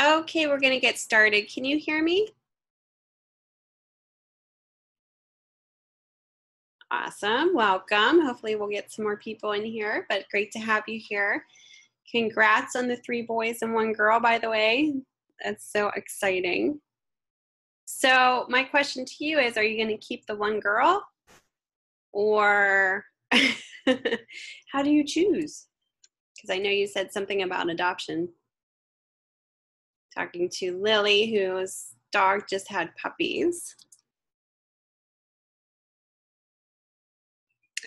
Okay, we're going to get started. Can you hear me? Awesome. Welcome. Hopefully we'll get some more people in here, but great to have you here. Congrats on the 3 boys and 1 girl, by the way. That's so exciting. So my question to you is, are you going to keep the 1 girl? Or how do you choose? Because I know you said something about adoption. Talking to Lily, whose dog just had puppies.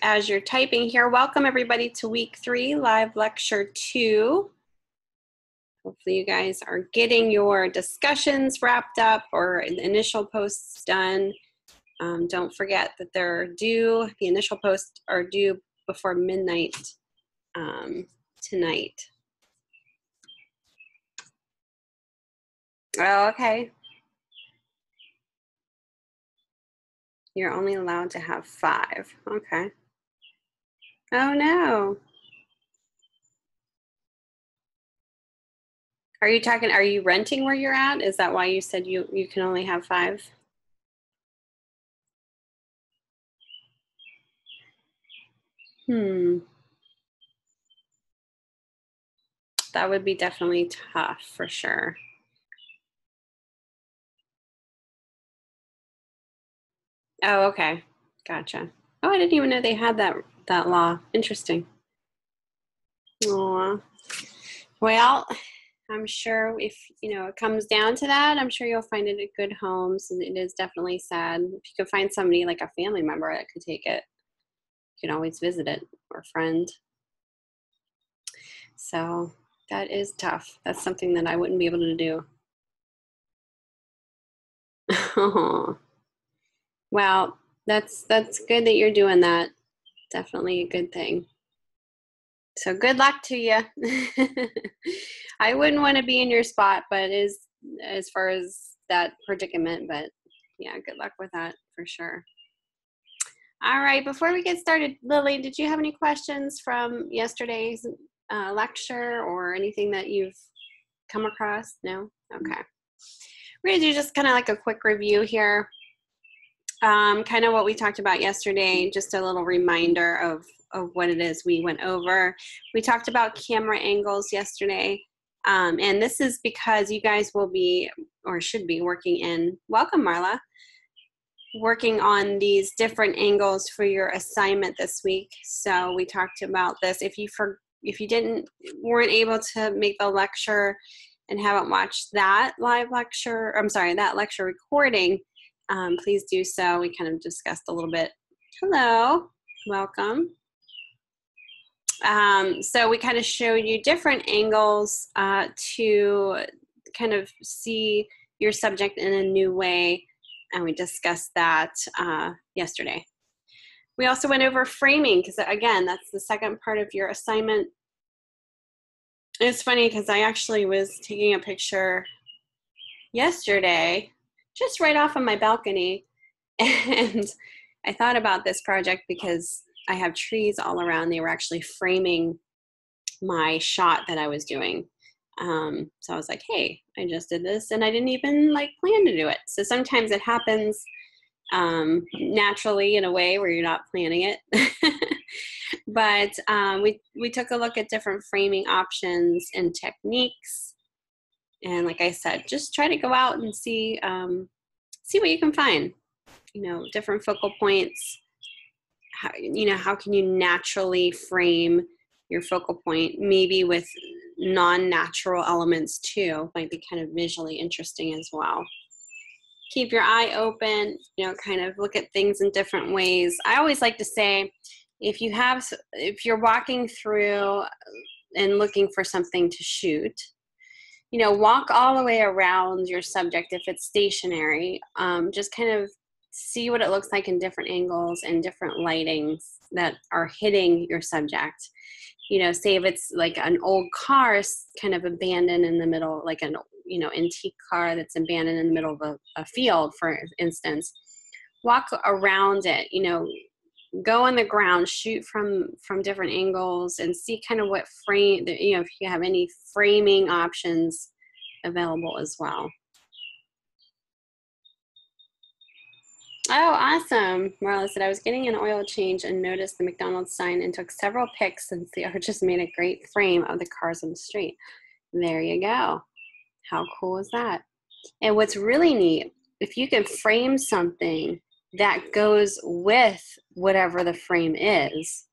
As you're typing here, welcome everybody to week 3, live lecture 2. Hopefully you guys are getting your discussions wrapped up or initial posts done. Don't forget that they're due, the initial posts are due before midnight tonight. Oh, okay. You're only allowed to have 5. Okay. Oh no. Are you renting where you're at? Is that why you said you can only have 5? That would be definitely tough for sure. Oh, okay. Gotcha. Oh, I didn't even know they had that law. Interesting. Aw. Well, I'm sure if it comes down to that, I'm sure you'll find it a good home. So it is definitely sad. If you could find somebody like a family member that could take it, you can always visit it, or a friend. So that is tough. That's something that I wouldn't be able to do. Well, that's good that you're doing that. Definitely a good thing. So good luck to you. I wouldn't want to be in your spot, but as far as that predicament, but yeah, good luck with that for sure. All right, before we get started, Lily, did you have any questions from yesterday's lecture or anything that you've come across? No? Okay. We're going to do just kind of like a quick review here. Kind of what we talked about yesterday, just a little reminder of what it is we went over. We talked about camera angles yesterday, and this is because you guys will be, or should be, working in, welcome Marla, working on these different angles for your assignment this week. So we talked about this. If you weren't able to make the lecture and haven't watched that live lecture, that lecture recording, please do so. We kind of discussed a little bit. Hello, welcome. So we kind of showed you different angles to kind of see your subject in a new way, and we discussed that yesterday. We also went over framing, because again, that's the second part of your assignment. It's funny because I actually was taking a picture yesterday just right off of my balcony, and I thought about this project because I have trees all around. They were actually framing my shot that I was doing. So I was like, hey, I just did this and I didn't even plan to do it. So sometimes it happens naturally in a way where you're not planning it. But we took a look at different framing options and techniques. And like I said, just try to go out and see what you can find. Different focal points. How can you naturally frame your focal point, maybe with non-natural elements too, might be kind of visually interesting as well. Keep your eye open, kind of look at things in different ways. I always like to say, if you're walking through and looking for something to shoot, walk all the way around your subject if it's stationary. Just kind of see what it looks like in different angles and different lightings that are hitting your subject. Say if it's like an old car kind of abandoned in the middle, like an antique car that's abandoned in the middle of a field, for instance. Walk around it, go on the ground, shoot from different angles, and see kind of what frame, if you have any framing options available as well. Oh, awesome. Marla said, I was getting an oil change and noticed the McDonald's sign and took several pics since the arches made a great frame of the cars on the street. There you go. How cool is that? And what's really neat, if you can frame something that goes with whatever the frame is,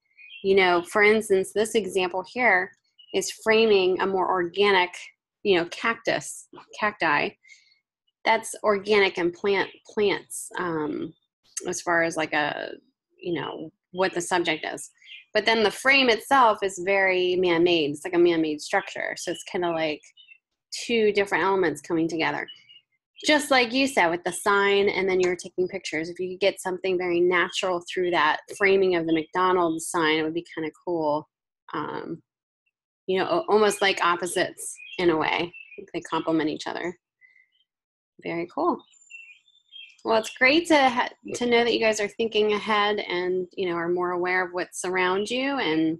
you know, for instance, this example here is framing a more organic, you know, cacti. That's organic and plants as far as like a, you know, what the subject is. But then the frame itself is very man-made. It's like a man-made structure. So it's kind of like two different elements coming together. Just like you said with the sign, and then you were taking pictures. If you could get something very natural through that framing of the McDonald's sign, it would be kind of cool. You know, almost like opposites in a way. They complement each other. Very cool. Well, it's great to know that you guys are thinking ahead and, you know, are more aware of what's around you and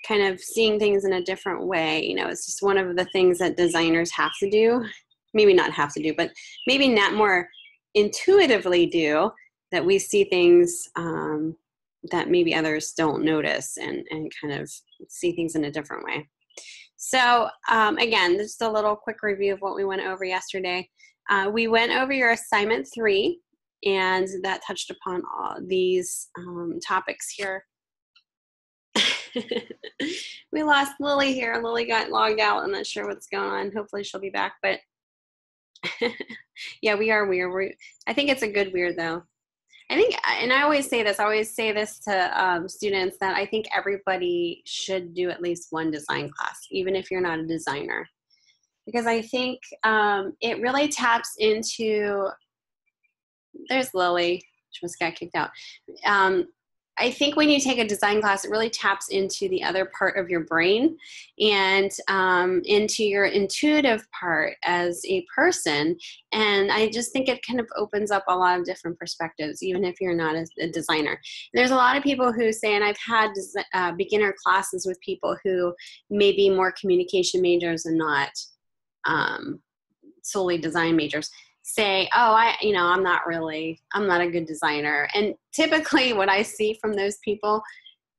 kind of seeing things in a different way. You know, it's just one of the things that designers have to do. Maybe not have to do, but maybe not more intuitively do, that we see things that maybe others don't notice and kind of see things in a different way. So again, just a little quick review of what we went over yesterday. We went over your assignment 3, and that touched upon all these topics here. We lost Lily here. Lily got logged out. I'm not sure what's going on. Hopefully she'll be back, but yeah, we are weird. I think it's a good weird though. I think, and I always say this to students, that I think everybody should do at least one design class, even if you're not a designer, because I think it really taps into, there's Lily, she just got kicked out. I think when you take a design class, it really taps into the other part of your brain and into your intuitive part as a person. And I just think it kind of opens up a lot of different perspectives, even if you're not a designer. There's a lot of people who say, and I've had beginner classes with people who may be more communication majors and not solely design majors, say, oh, I'm not a good designer. And typically what I see from those people,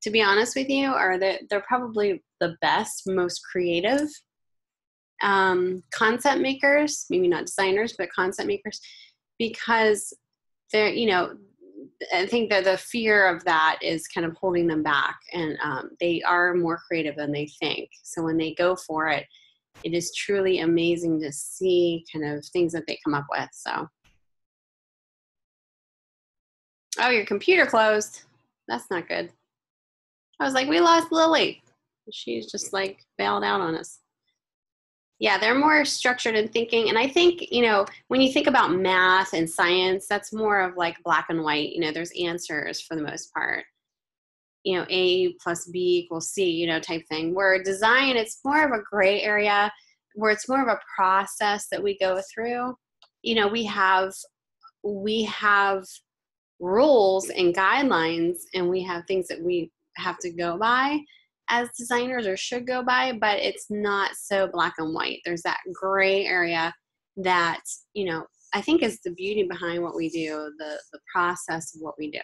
to be honest with you, are that they're probably the best, most creative concept makers, maybe not designers, but concept makers, because they're, you know, I think that the fear of that is kind of holding them back, and they are more creative than they think. So when they go for it, it is truly amazing to see kind of things that they come up with. So, oh, your computer closed. That's not good. I was like, we lost Lily. She's just like bailed out on us. Yeah, they're more structured in thinking. And I think, you know, when you think about math and science, that's more of like black and white. You know, there's answers for the most part. You know, A plus B equals C, you know, type thing. Where design, it's more of a gray area, where it's more of a process that we go through. You know, we have rules and guidelines, and we have things that we have to go by as designers, or should go by, but it's not so black and white. There's that gray area that, you know, I think is the beauty behind what we do, the process of what we do.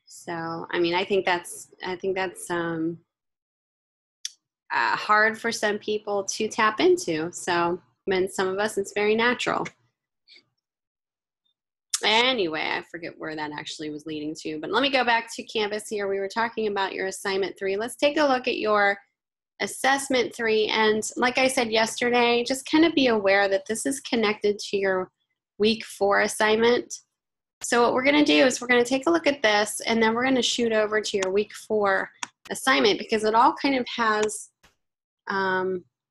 So, I mean, I think that's hard for some people to tap into. So, and some of us, it's very natural. Anyway, I forget where that actually was leading to, but let me go back to Canvas here. We were talking about your assignment 3. Let's take a look at your assessment 3. And like I said yesterday, just kind of be aware that this is connected to your week 4 assignment. So what we're going to do is we're going to take a look at this, and then we're going to shoot over to your week 4 assignment, because it all kind of has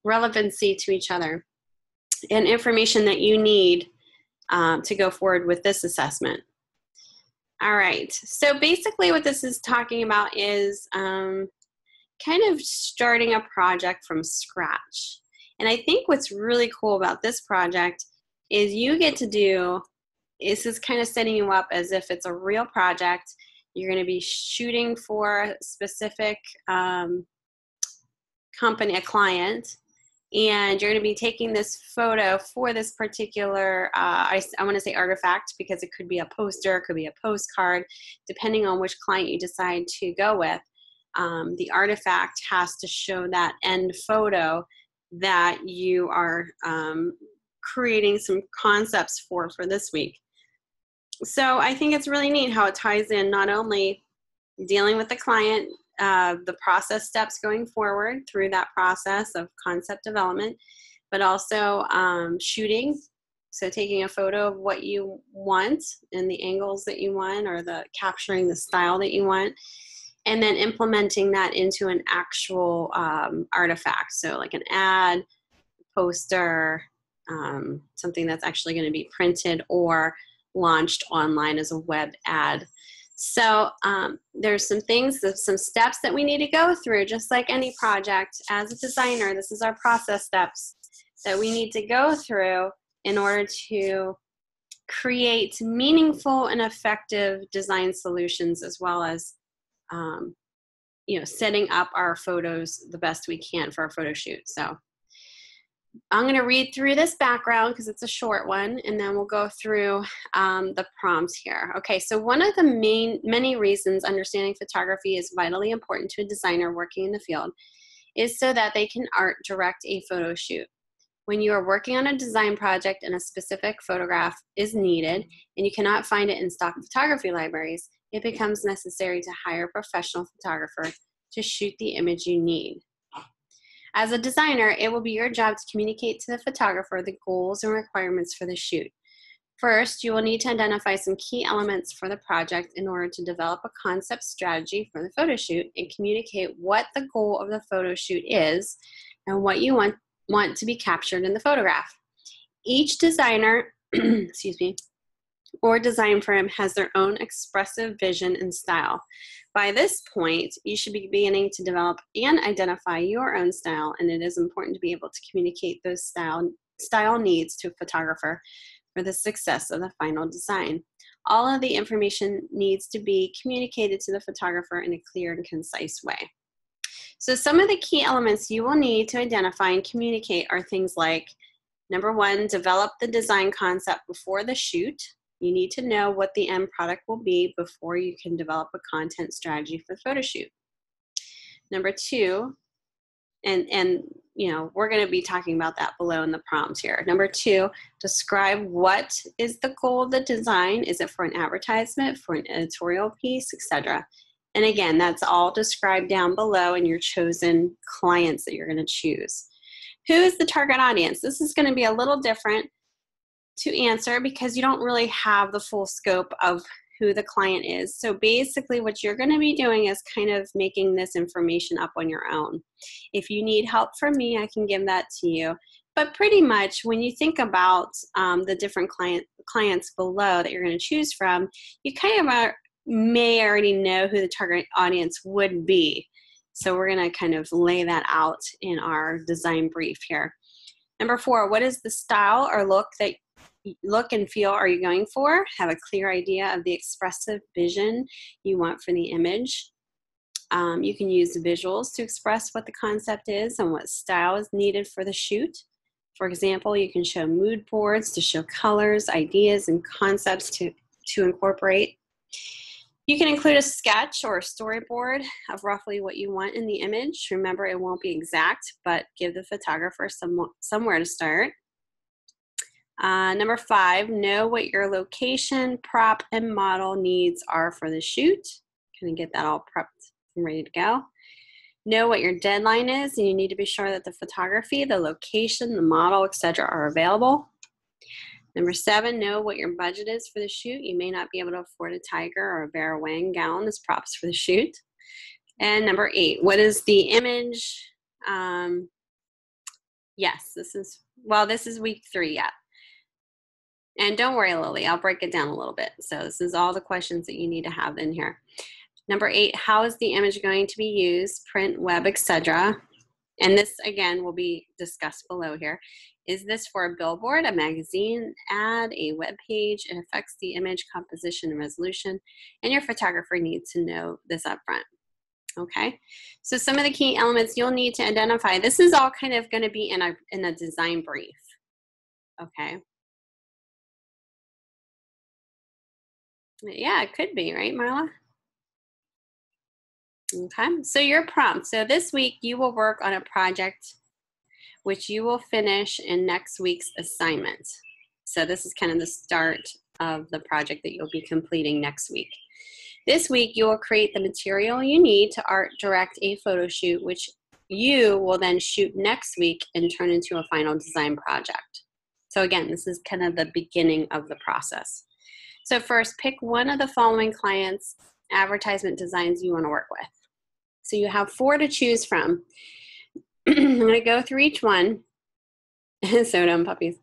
relevancy to each other and information that you need to go forward with this assessment. All right, so basically what this is talking about is kind of starting a project from scratch. And I think what's really cool about this project is you get to do, this is kind of setting you up as if it's a real project. You're going to be shooting for specific company, a client, and you're going to be taking this photo for this particular, I want to say artifact, because it could be a poster, it could be a postcard, depending on which client you decide to go with. The artifact has to show that end photo that you are creating some concepts for this week. So I think it's really neat how it ties in not only dealing with the client, the process steps going forward through that process of concept development, but also shooting. So taking a photo of what you want and the angles that you want, or the capturing the style that you want, and then implementing that into an actual artifact. So like an ad, poster, something that's actually going to be printed or launched online as a web ad. So there's some things, some steps that we need to go through, just like any project. As a designer, this is our process steps that we need to go through in order to create meaningful and effective design solutions, as well as setting up our photos the best we can for our photo shoot. So I'm going to read through this background because it's a short one, and then we'll go through the prompts here. Okay, so one of the many reasons understanding photography is vitally important to a designer working in the field is so that they can art direct a photo shoot. When you are working on a design project and a specific photograph is needed and you cannot find it in stock photography libraries, it becomes necessary to hire a professional photographer to shoot the image you need. As a designer, it will be your job to communicate to the photographer the goals and requirements for the shoot. First, you will need to identify some key elements for the project in order to develop a concept strategy for the photo shoot and communicate what the goal of the photo shoot is and what you want to be captured in the photograph. Each designer, excuse me, or design firm has their own expressive vision and style. By this point, you should be beginning to develop and identify your own style, and it is important to be able to communicate those style needs to a photographer for the success of the final design. All of the information needs to be communicated to the photographer in a clear and concise way. So some of the key elements you will need to identify and communicate are things like, number one, develop the design concept before the shoot. You need to know what the end product will be before you can develop a content strategy for the photo shoot. Number two, and we're going to be talking about that below in the prompts here. Number two, describe what is the goal of the design. Is it for an advertisement, for an editorial piece, etc.? And again, that's all described down below in your chosen clients that you're going to choose. Who is the target audience? This is going to be a little different to answer because you don't really have the full scope of who the client is. So basically what you're going to be doing is kind of making this information up on your own. If you need help from me, I can give that to you. But pretty much when you think about the different clients below that you're going to choose from, you kind of may already know who the target audience would be. So we're going to kind of lay that out in our design brief here. Number four, what is the style or look and feel are you going for? Have a clear idea of the expressive vision you want for the image. You can use the visuals to express what the concept is and what style is needed for the shoot. For example, you can show mood boards to show colors, ideas, and concepts to incorporate. You can include a sketch or a storyboard of roughly what you want in the image. Remember, it won't be exact, but give the photographer somewhere to start. Number five, know what your location, prop, and model needs are for the shoot. Kind of get that all prepped and ready to go. Know what your deadline is, and you need to be sure that the photography, the location, the model, etc. are available. Number seven, know what your budget is for the shoot. You may not be able to afford a tiger or a Vera Wang gown as props for the shoot. And number eight, what is the image? Yes, this is week 3 yet. And don't worry, Lily, I'll break it down a little bit. So this is all the questions that you need to have in here. Number 8, how is the image going to be used? Print, web, etc. And this, again, will be discussed below here. Is this for a billboard, a magazine, ad, a web page? It affects the image composition and resolution, and your photographer needs to know this up front. Okay, so some of the key elements you'll need to identify. This is all kind of going to be in a design brief. Okay. Yeah, it could be, right, Marla? Okay, so your prompt. So this week you will work on a project which you will finish in next week's assignment. So this is kind of the start of the project that you'll be completing next week. This week you will create the material you need to art direct a photo shoot, which you will then shoot next week and turn into a final design project. So again, this is kind of the beginning of the process. So first, pick one of the following clients' advertisement designs you want to work with. So you have 4 to choose from. I'm going to go through each one. So dumb puppies.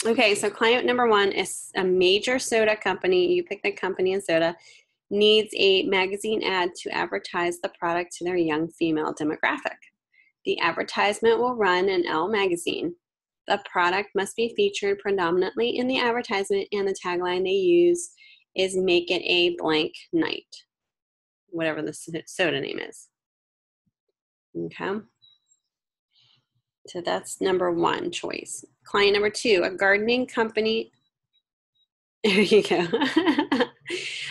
Okay, so client number 1 is a major soda company. You pick the company and soda. Needs a magazine ad to advertise the product to their young female demographic. The advertisement will run in Elle magazine. The product must be featured predominantly in the advertisement, and the tagline they use is "Make it a blank night," whatever the soda name is. Okay. So that's number 1 choice. Client number 2, a gardening company. There you go.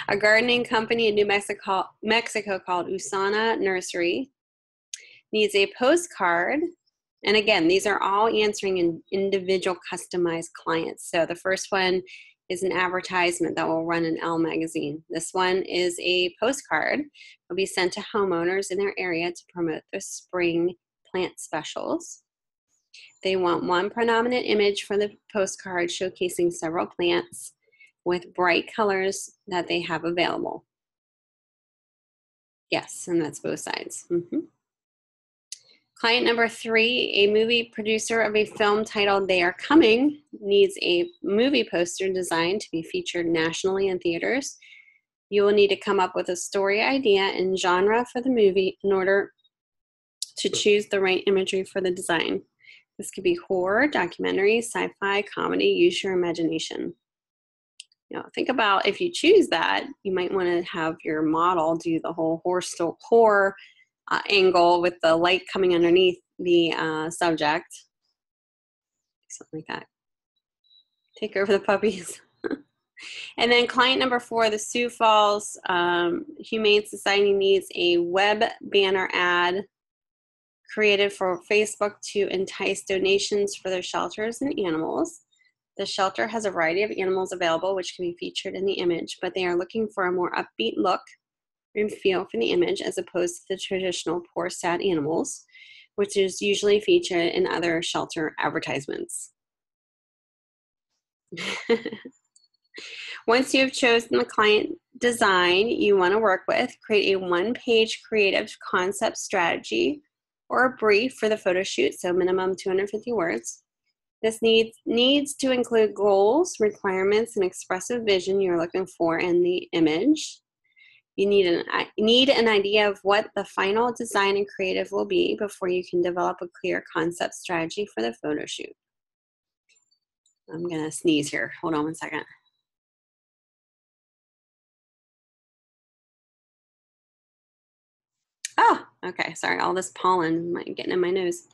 A gardening company in New Mexico called Usana Nursery needs a postcard. And again, these are all answering in individual customized clients. So the first one is an advertisement that will run in Elle magazine. This one is a postcard. It will be sent to homeowners in their area to promote the spring plant specials. They want one predominant image for the postcard showcasing several plants with bright colors that they have available. Yes, and that's both sides. Mm-hmm. Client number 3, a movie producer of a film titled They Are Coming, needs a movie poster designed to be featured nationally in theaters. You will need to come up with a story idea and genre for the movie in order to choose the right imagery for the design. This could be horror, documentary, sci-fi, comedy. Use your imagination. Think about if you choose that, you might want to have your model do the whole horror angle with the light coming underneath the subject. Something like that. Take over the puppies. And then client number 4, the Sioux Falls Humane Society needs a web banner ad created for Facebook to entice donations for their shelters and animals. The shelter has a variety of animals available which can be featured in the image, but they are looking for a more upbeat look and feel for the image as opposed to the traditional poor, sad animals, which is usually featured in other shelter advertisements. Once you have chosen the client design you want to work with, create a 1-page creative concept strategy or a brief for the photo shoot, so minimum 250 words. This needs to include goals, requirements, and expressive vision you're looking for in the image. You need an idea of what the final design and creative will be before you can develop a clear concept strategy for the photo shoot. I'm going to sneeze here. Hold on one second. Oh, okay. Sorry. All this pollen getting in my nose.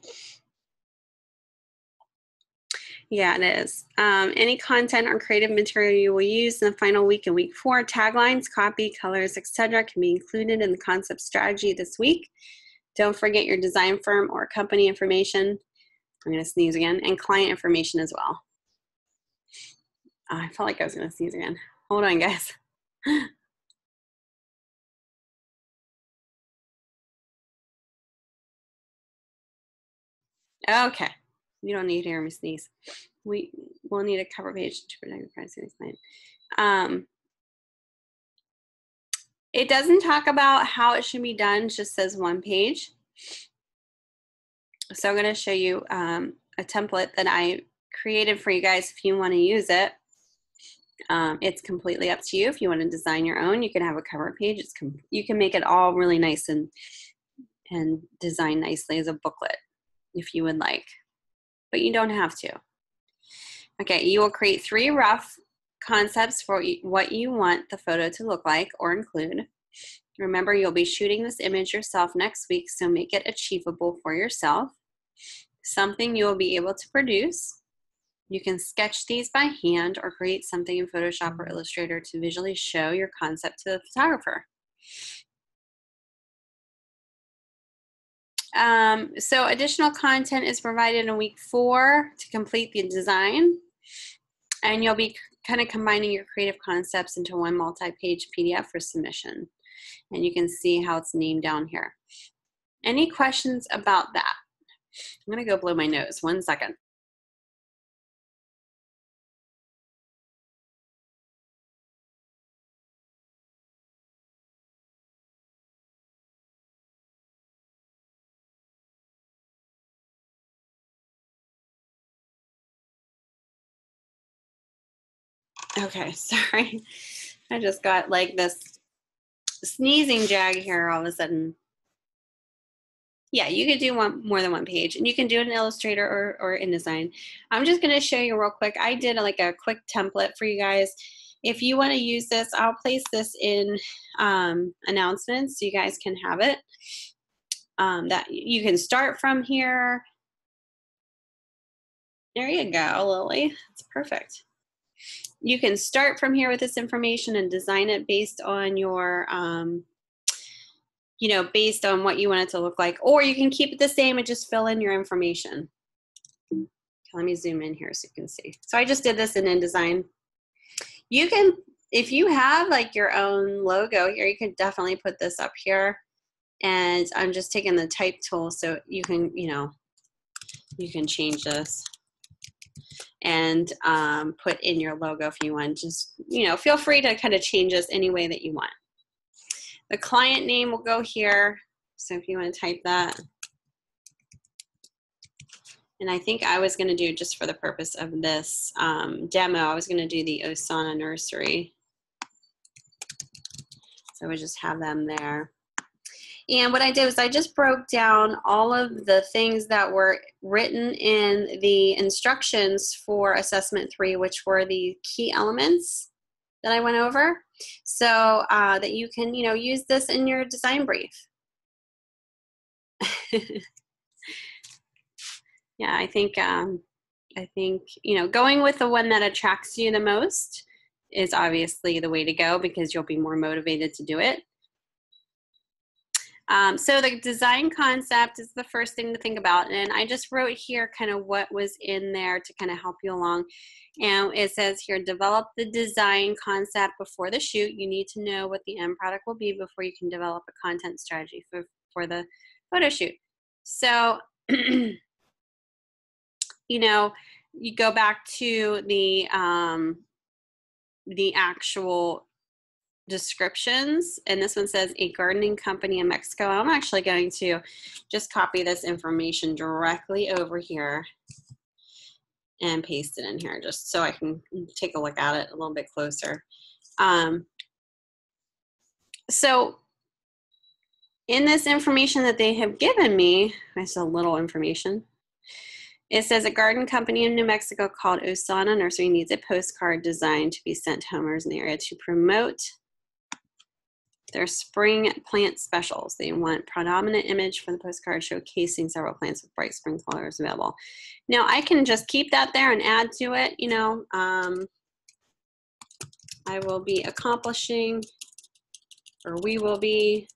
Yeah, it is. Any content or creative material you will use in the final week and week 4, taglines, copy, colors, etc., can be included in the concept strategy this week. Don't forget your design firm or company information. I'm going to sneeze again, and client information as well. I felt like I was going to sneeze again. Hold on, guys. Okay. You don't need to hear me sneeze. We will need a cover page to protect the privacy of the client. It doesn't talk about how it should be done. It just says 1 page. So I'm going to show you a template that I created for you guys if you want to use it. It's completely up to you. If you want to design your own, you can have a cover page. You can make it all really nice and design nicely as a booklet if you would like, but you don't have to. Okay, you will create 3 rough concepts for what you want the photo to look like or include. Remember, you'll be shooting this image yourself next week, so make it achievable for yourself. Something you'll be able to produce. You can sketch these by hand or create something in Photoshop or Illustrator to visually show your concept to the photographer. So additional content is provided in week 4 to complete the design. And you'll be kind of combining your creative concepts into one multi-page PDF for submission. And you can see how it's named down here. Any questions about that? I'm gonna go blow my nose, 1 second. Okay, sorry. I just got like this sneezing jag here all of a sudden. Yeah, you could do more than one page, and you can do it in Illustrator or InDesign. I'm just gonna show you real quick. I did like a quick template for you guys. If you wanna use this, I'll place this in announcements so you guys can have it. That you can start from here. There you go, Lily, that's perfect. You can start from here with this information and design it based on your, you know, based on what you want it to look like, or you can keep it the same and just fill in your information. Let me zoom in here so you can see. So I just did this in InDesign. You can, if you have like your own logo here, you can definitely put this up here. And I'm just taking the type tool so you can, you know, you can change this and put in your logo if you want. Just, you know, feel free to kind of change this any way that you want. The client name will go here. So if you want to type that. And I think I was going to do, just for the purpose of this demo, I was going to do the Osana Nursery. So we just have them there. And what I did was I just broke down all of the things that were written in the instructions for assessment 3, which were the key elements that I went over, so that you can, you know, use this in your design brief. Yeah, I think, you know, going with the one that attracts you the most is obviously the way to go, because you'll be more motivated to do it. So the design concept is the first thing to think about. And I just wrote here kind of what was in there to kind of help you along. And it says here, develop the design concept before the shoot. You need to know what the end product will be before you can develop a content strategy for the photo shoot. So, you know, you go back to the actual descriptions, and this one says a gardening company in Mexico. I'm actually going to just copy this information directly over here and paste it in here just so I can take a look at it a little bit closer. So in this information that they have given me, it's a little information. It says a garden company in New Mexico called Osana Nursery needs a postcard designed to be sent to homeowners in the area to promote their spring plant specials. They want predominant image for the postcard showcasing several plants with bright spring colors available. Now I can just keep that there and add to it, you know. I will be accomplishing, or we will be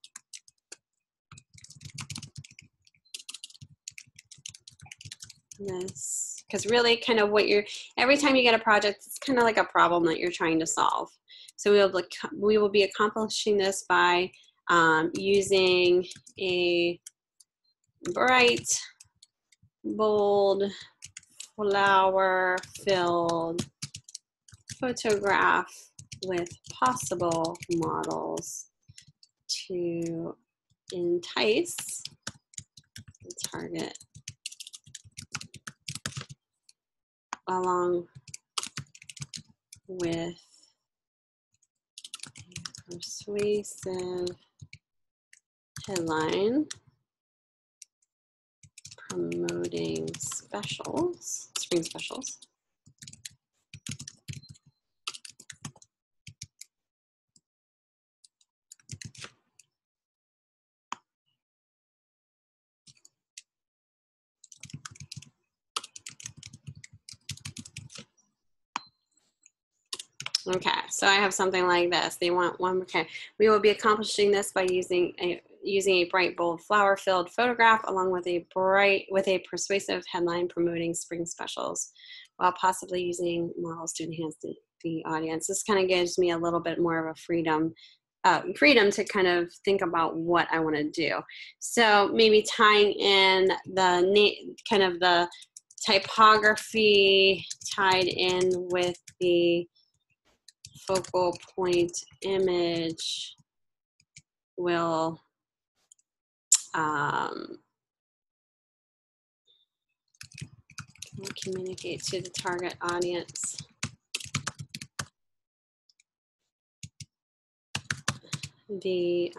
this, because really kind of what you're, every time you get a project, it's kind of like a problem that you're trying to solve. So we will be accomplishing this by using a bright, bold, flower-filled photograph with possible models to entice the target along with persuasive headline promoting specials, spring specials. Okay, so I have something like this. They want one. Okay, we will be accomplishing this by using a bright, bold, flower-filled photograph along with a persuasive headline promoting spring specials, while possibly using models to enhance the audience. This kind of gives me a little bit more of a freedom to kind of think about what I want to do. So maybe tying in the typography tied in with the focal point image will communicate to the target audience the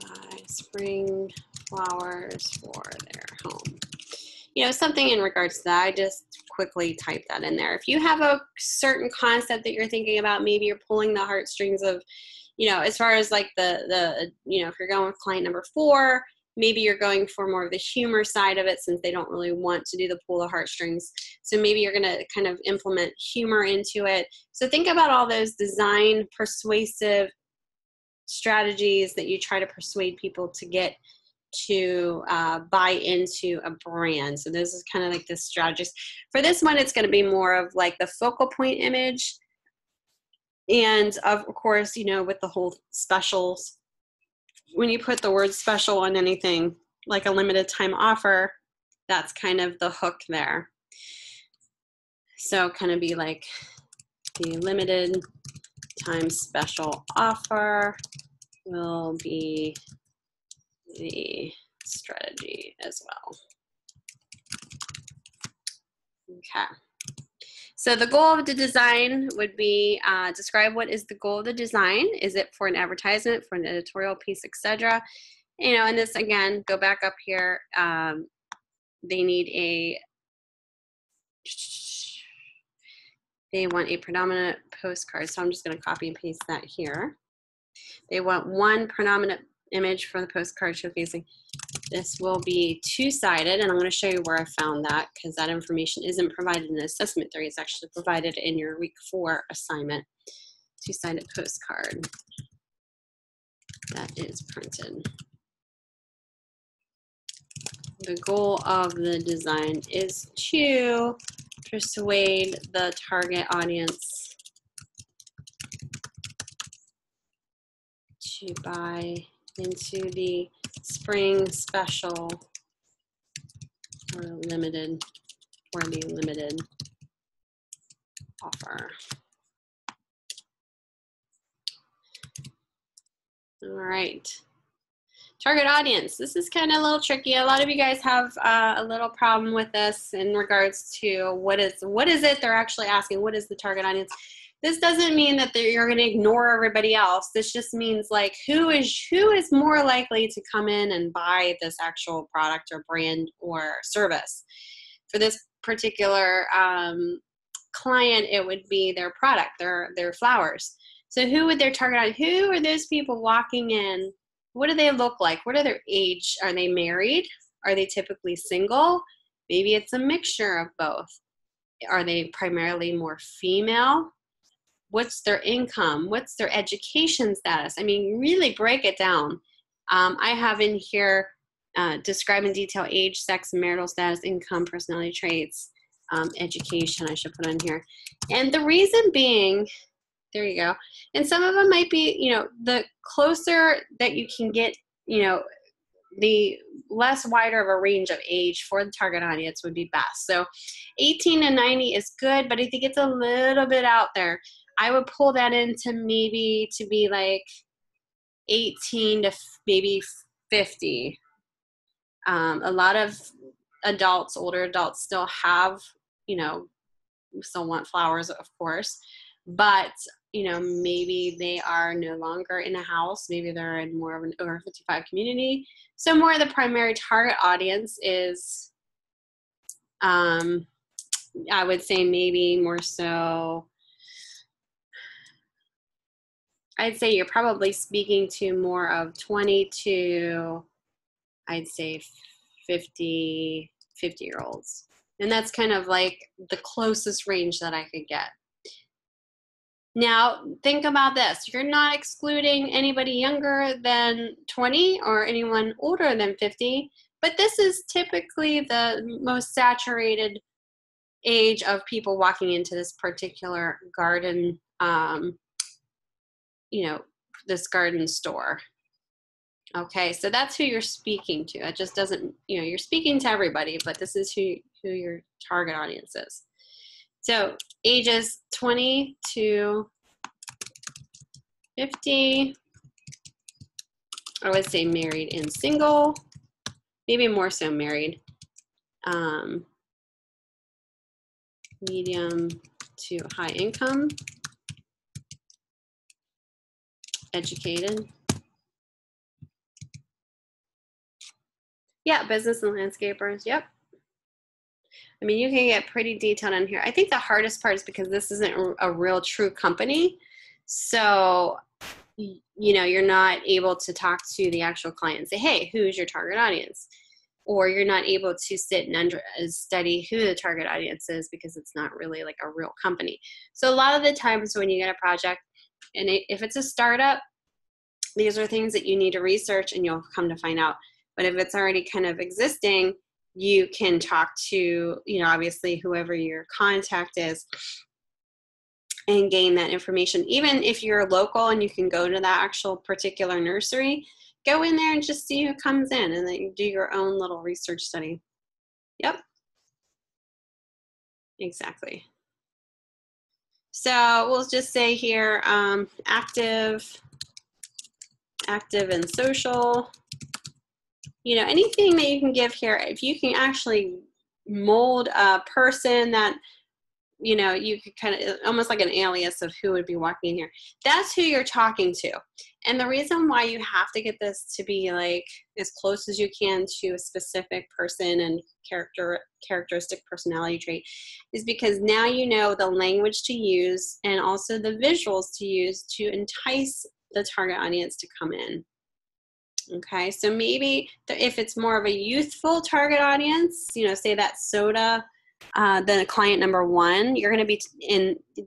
buy spring flowers for their home. You know, something in regards to that. I just quickly type that in there. If you have a certain concept that you're thinking about, maybe you're pulling the heartstrings of, you know, as far as like the you know, if you're going with client number 4, maybe you're going for more of the humor side of it since they don't really want to do the pull the heartstrings. So maybe you're going to kind of implement humor into it. So think about all those design persuasive strategies that you try to persuade people to get to buy into a brand. So this is kind of like this strategist. For this one, it's going to be more of like the focal point image. And of course, you know, with the whole specials, when you put the word special on anything, like a limited time offer, that's kind of the hook there. So kind of be like the limited time special offer will be the strategy as well. Okay. So the goal of the design would be describe what is the goal of the design. Is it for an advertisement, for an editorial piece, etc.? You know, and this again, go back up here. They want a predominant postcard. So I'm just going to copy and paste that here. They want one predominant image for the postcard showcasing. This will be two-sided, and I'm going to show you where I found that because that information isn't provided in the assessment theory. It's actually provided in your week 4 assignment. Two-sided postcard that is printed. The goal of the design is to persuade the target audience to buy into the spring special or the limited offer. All right. Target audience. This is kind of a little tricky. A lot of you guys have a little problem with this in regards to what is it they're actually asking. What is the target audience? This doesn't mean that you're going to ignore everybody else. This just means like who is more likely to come in and buy this actual product or brand or service. For this particular client, it would be their product, their flowers. So who would their target audience? Who are those people walking in? What do they look like? What are their age? Are they married? Are they typically single? Maybe it's a mixture of both. Are they primarily more female? What's their income? What's their education status? I mean, really break it down. I have in here describe in detail age, sex, marital status, income, personality traits, education I should put on here. And the reason being, there you go. And some of them might be, you know, the closer that you can get, you know, the less wider of a range of age for the target audience would be best. So 18 to 90 is good, but I think it's a little bit out there. I would pull that into maybe to be like 18 to maybe 50. A lot of adults, older adults still have, you know, still want flowers, of course, but you know, maybe they are no longer in a house. Maybe they're in more of an over 55 community. So more of the primary target audience is, I would say maybe more so, I'd say you're probably speaking to more of 20 to, I'd say 50-year-olds. And that's kind of like the closest range that I could get. Now, think about this. You're not excluding anybody younger than 20 or anyone older than 50, but this is typically the most saturated age of people walking into this particular garden, this garden store. Okay, so that's who you're speaking to. It just doesn't, you're speaking to everybody, but this is who your target audience is. So ages 20 to 50, I would say married and single, maybe more so married. Medium to high income, educated. Yeah, business and landscapers, yep. I mean, you can get pretty detailed in here. I think the hardest part is because this isn't a real true company. So, you're not able to talk to the actual client and say, hey, who's your target audience? Or you're not able to sit and study who the target audience is because it's not really like a real company. So a lot of the times when you get a project, and if it's a startup, these are things that you need to research and you'll come to find out. But if it's already kind of existing, you can talk to, obviously whoever your contact is and gain that information. Even if you're local and you can go to that actual particular nursery, go in there and just see who comes in and then you do your own little research study. Yep. Exactly. So we'll just say here, active and social. Anything that you can give here, if you can actually mold a person that, you could kind of, almost like an alias of who would be walking in here. That's who you're talking to. And the reason why you have to get this to be like as close as you can to a specific person and characteristic personality trait is because now you know the language to use and also the visuals to use to entice the target audience to come in. Okay, so maybe if it's more of a youthful target audience, say that soda, then client number 1, you're going to be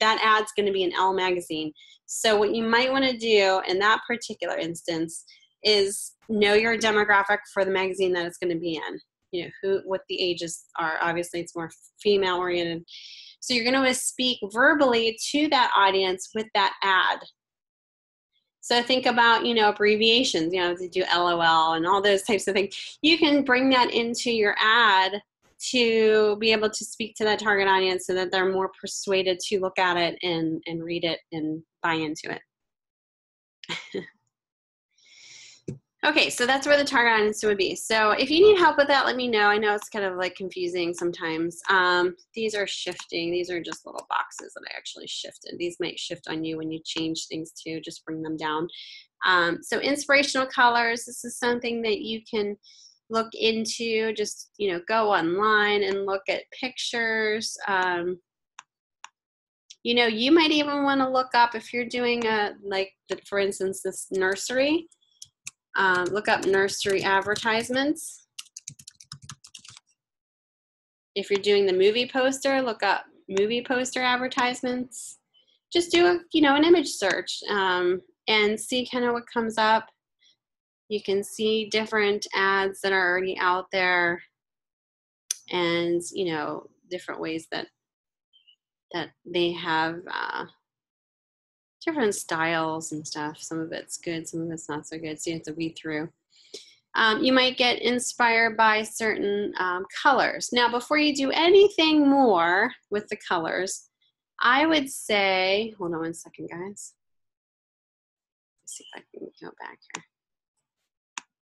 that ad's going to be in Elle magazine. So what you might want to do in that particular instance is know your demographic for the magazine that it's going to be in. What the ages are. Obviously, it's more female oriented. So you're going to speak verbally to that audience with that ad. So think about, abbreviations, to do LOL and all those types of things. You can bring that into your ad to be able to speak to that target audience so that they're more persuaded to look at it and read it and buy into it. Okay, so that's where the target audience would be. So if you need help with that, let me know. I know it's kind of like confusing sometimes. These are shifting. These are just little boxes that I actually shifted. These might shift on you when you change things too. Just bring them down. So inspirational colors, this is something that you can look into. Just, go online and look at pictures. You might even want to look up if you're doing for instance, this nursery. Look up nursery advertisements. If you're doing the movie poster, look up movie poster advertisements. Just do an image search and see kind of what comes up. You can see different ads that are already out there and, different ways that they have different styles and stuff. Some of it's good, some of it's not so good, so you have to weed through. You might get inspired by certain colors. Now, before you do anything more with the colors, I would say, hold on one second, guys. Let's see if I can go back here.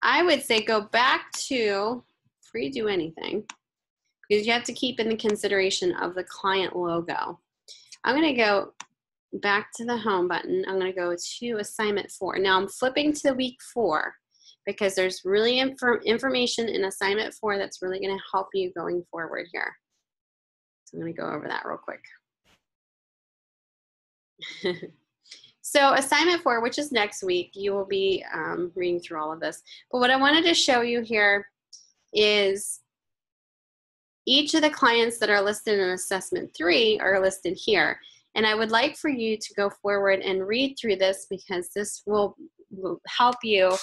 I would say go back to, before you do anything, because you have to keep in the consideration of the client logo. I'm going to go back to the home button. I'm going to go to assignment 4. Now I'm flipping to week 4 because there's really information in assignment 4 that's really going to help you going forward here. So I'm going to go over that real quick. So assignment 4, which is next week, you will be reading through all of this. But what I wanted to show you here is each of the clients that are listed in assessment 3 are listed here. And I would like for you to go forward and read through this, because this will help you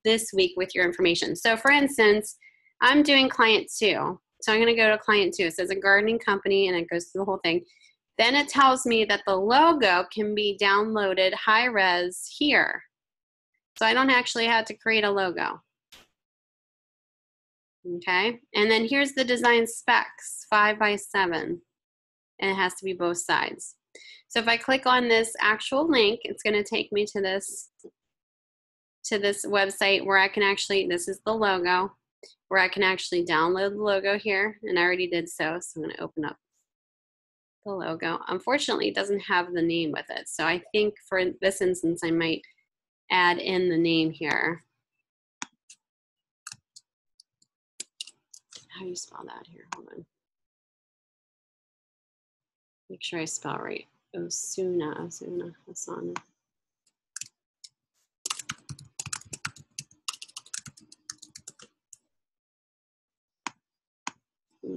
this week with your information. So for instance, I'm doing client 2. So I'm going to go to client 2. It says a gardening company, and it goes through the whole thing. Then it tells me that the logo can be downloaded high res here. So I don't actually have to create a logo. Okay, and then here's the design specs, 5x7, and it has to be both sides. So if I click on this actual link, it's going to take me to this website where I can actually, this is the logo, where I can actually download the logo here, and I already did so. So I'm going to open up the logo. Unfortunately, it doesn't have the name with it. So I think for this instance, I might add in the name here. How do you spell that here? Hold on. Make sure I spell right. Osuna.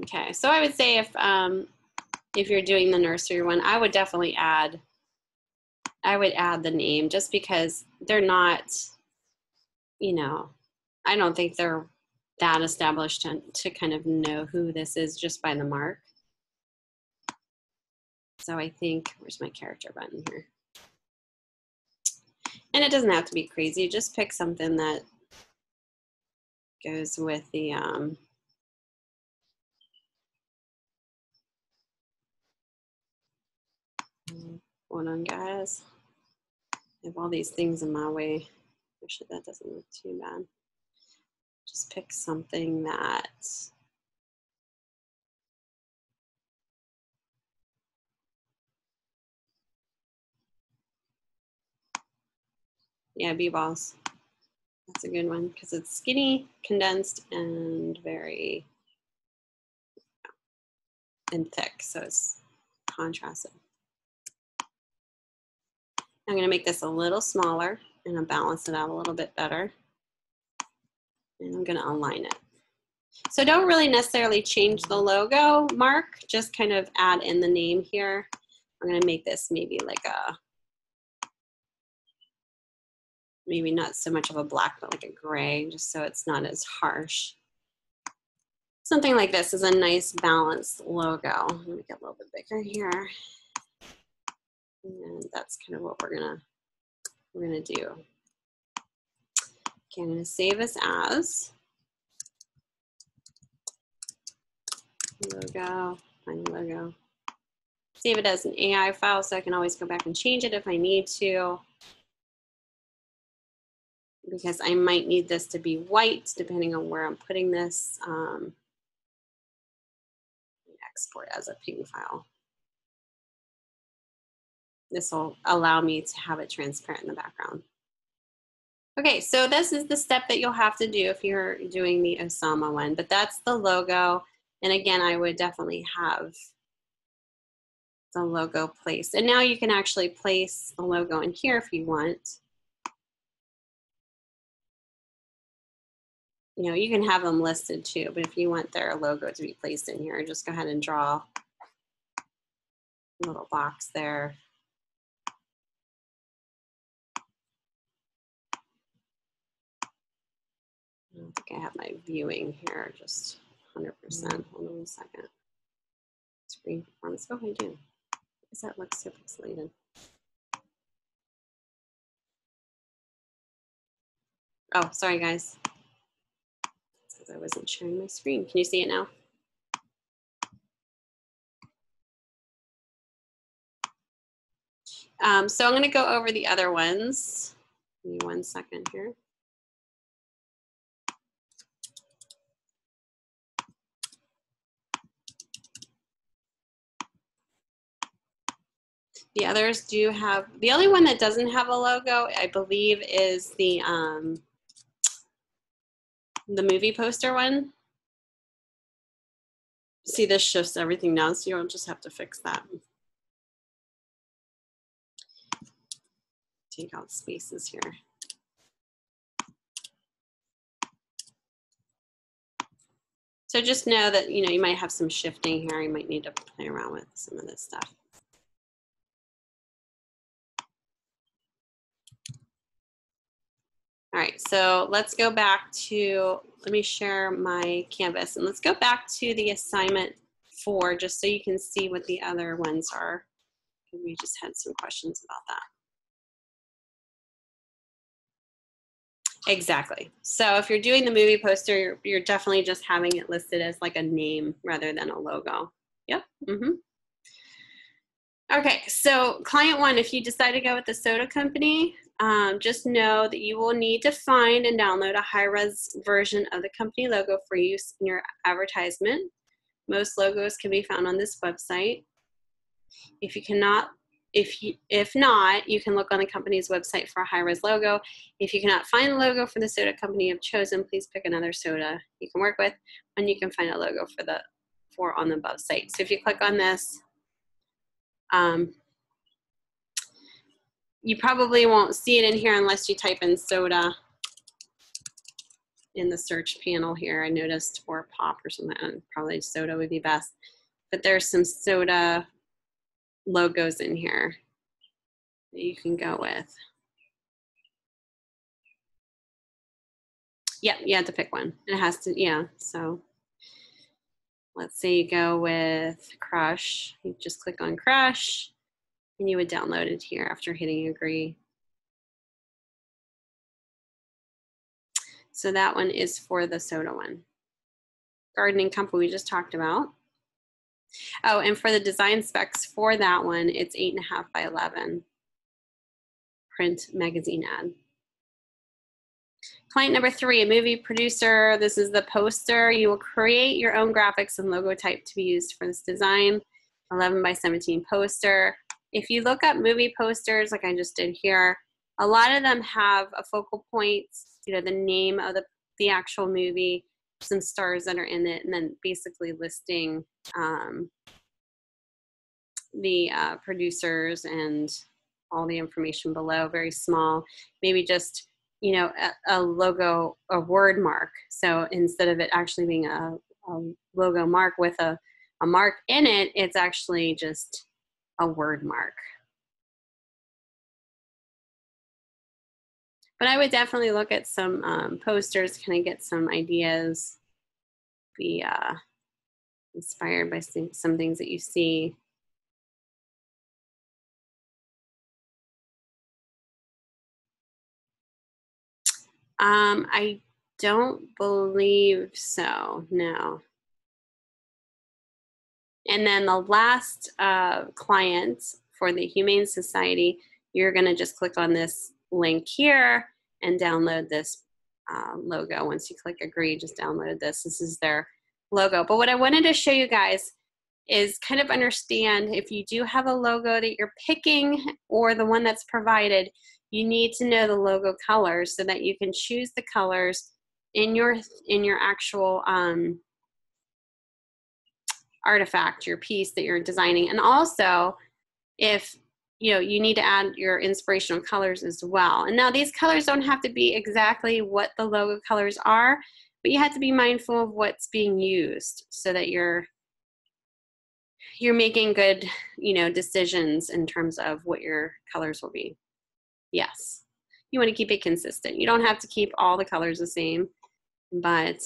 Okay, so I would say if you're doing the nursery one, I would definitely add, the name, just because they're not, you know, I don't think they're that established to kind of know who this is just by the mark. So I think, where's my character button here? And it doesn't have to be crazy, just pick something that goes with the, hold on guys. I have all these things in my way. Actually, that doesn't look too bad. Just pick something that, yeah, B-balls. That's a good one because it's skinny, condensed, and very, and thick, so it's contrasted. I'm going to make this a little smaller, and I'll balance it out a little bit better. And I'm going to align it. So don't really necessarily change the logo mark, just kind of add in the name here. I'm going to make this maybe like a, maybe not so much of a black, but like a gray, just so it's not as harsh. Something like this is a nice balanced logo. Let me get a little bit bigger here. And that's kind of what we're gonna do. Okay, I'm gonna save this as logo, find the logo. Save it as an AI file so I can always go back and change it if I need to, because I might need this to be white depending on where I'm putting this. Export as a PNG file. This will allow me to have it transparent in the background. Okay, so this is the step that you'll have to do if you're doing the Osama one, but that's the logo. And again, I would definitely have the logo placed. And now you can actually place the logo in here if you want. You know, you can have them listed too, but if you want their logo to be placed in here, just go ahead and draw a little box there. I don't think I have my viewing here, just 100%. Hold on a second. Screen performance. Oh, I do. Because that looks so pixelated. Oh, sorry, guys. It's because I wasn't sharing my screen. Can you see it now? So I'm going to go over the other ones. Give me 1 second here. The others do have, the only one that doesn't have a logo, I believe, is the movie poster one. See, this shifts everything now, so you'll just have to fix that. Take out spaces here. So just know that, you know, you might have some shifting here. You might need to play around with some of this stuff. All right, so let's go back to, let me share my Canvas, and let's go back to the assignment 4 just so you can see what the other ones are. We just had some questions about that. Exactly. So if you're doing the movie poster, you're definitely just having it listed as like a name rather than a logo. Yep. Okay, so client 1, if you decide to go with the soda company, just know that you will need to find and download a high-res version of the company logo for use in your advertisement. Most logos can be found on this website. If you cannot, if not, you can look on the company's website for a high-res logo. If you cannot find the logo for the soda company you've chosen, please pick another soda you can work with, and you can find a logo for on the above site. So if you click on this, you probably won't see it in here unless you type in soda in the search panel here, I noticed, or pop or something. Probably soda would be best. But there's some soda logos in here that you can go with. Yeah, you have to pick one. It has to, yeah, so let's say you go with Crush. You just click on Crush, and you would download it here after hitting agree. So that one is for the soda one. Gardening Company we just talked about. Oh, and for the design specs for that one, it's 8.5 by 11 print magazine ad. Client number 3, a movie producer. This is the poster. You will create your own graphics and logo type to be used for this design. 11 by 17 poster. If you look up movie posters, like I just did here, a lot of them have a focal point, you know, the name of the actual movie, some stars that are in it, and then basically listing the producers and all the information below, very small, maybe just, you know, a logo, a word mark. So instead of it actually being a logo mark with a mark in it, it's actually just a word mark. But I would definitely look at some posters, kind of get some ideas, be inspired by some things that you see. I don't believe so, no. And then the last client for the Humane Society, you're gonna just click on this link here and download this logo. Once you click agree, just download this. This is their logo. But what I wanted to show you guys is kind of understand if you do have a logo that you're picking or the one that's provided, you need to know the logo colors so that you can choose the colors in your actual artifact, your piece that you're designing. And also, if you know, you need to add your inspirational colors as well. And now these colors don't have to be exactly what the logo colors are, but you have to be mindful of what's being used so that you're making good, you know, decisions in terms of what your colors will be. Yes, you want to keep it consistent. You don't have to keep all the colors the same, but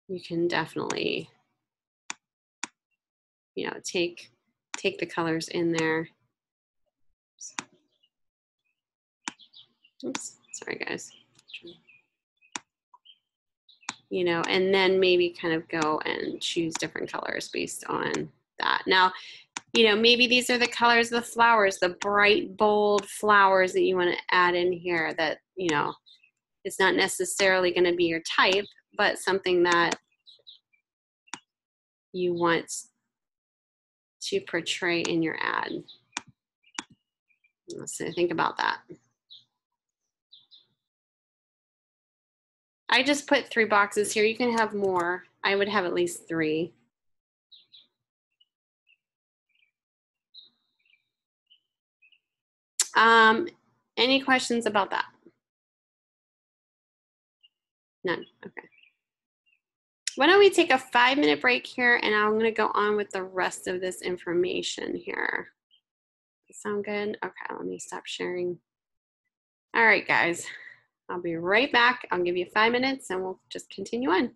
you can definitely, you know, take the colors in there. Oops, sorry guys. You know, and then maybe kind of go and choose different colors based on that. Now, you know, maybe these are the colors of the flowers, the bright, bold flowers that you want to add in here that, you know, it's not necessarily going to be your type, but something that you want to portray in your ad. So think about that. I just put 3 boxes here. You can have more. I would have at least 3. Any questions about that? None. Okay. Why don't we take a 5-minute break here, and I'm going to go on with the rest of this information here. Sound good? Okay, let me stop sharing. All right, guys. I'll be right back. I'll give you 5 minutes and we'll just continue on.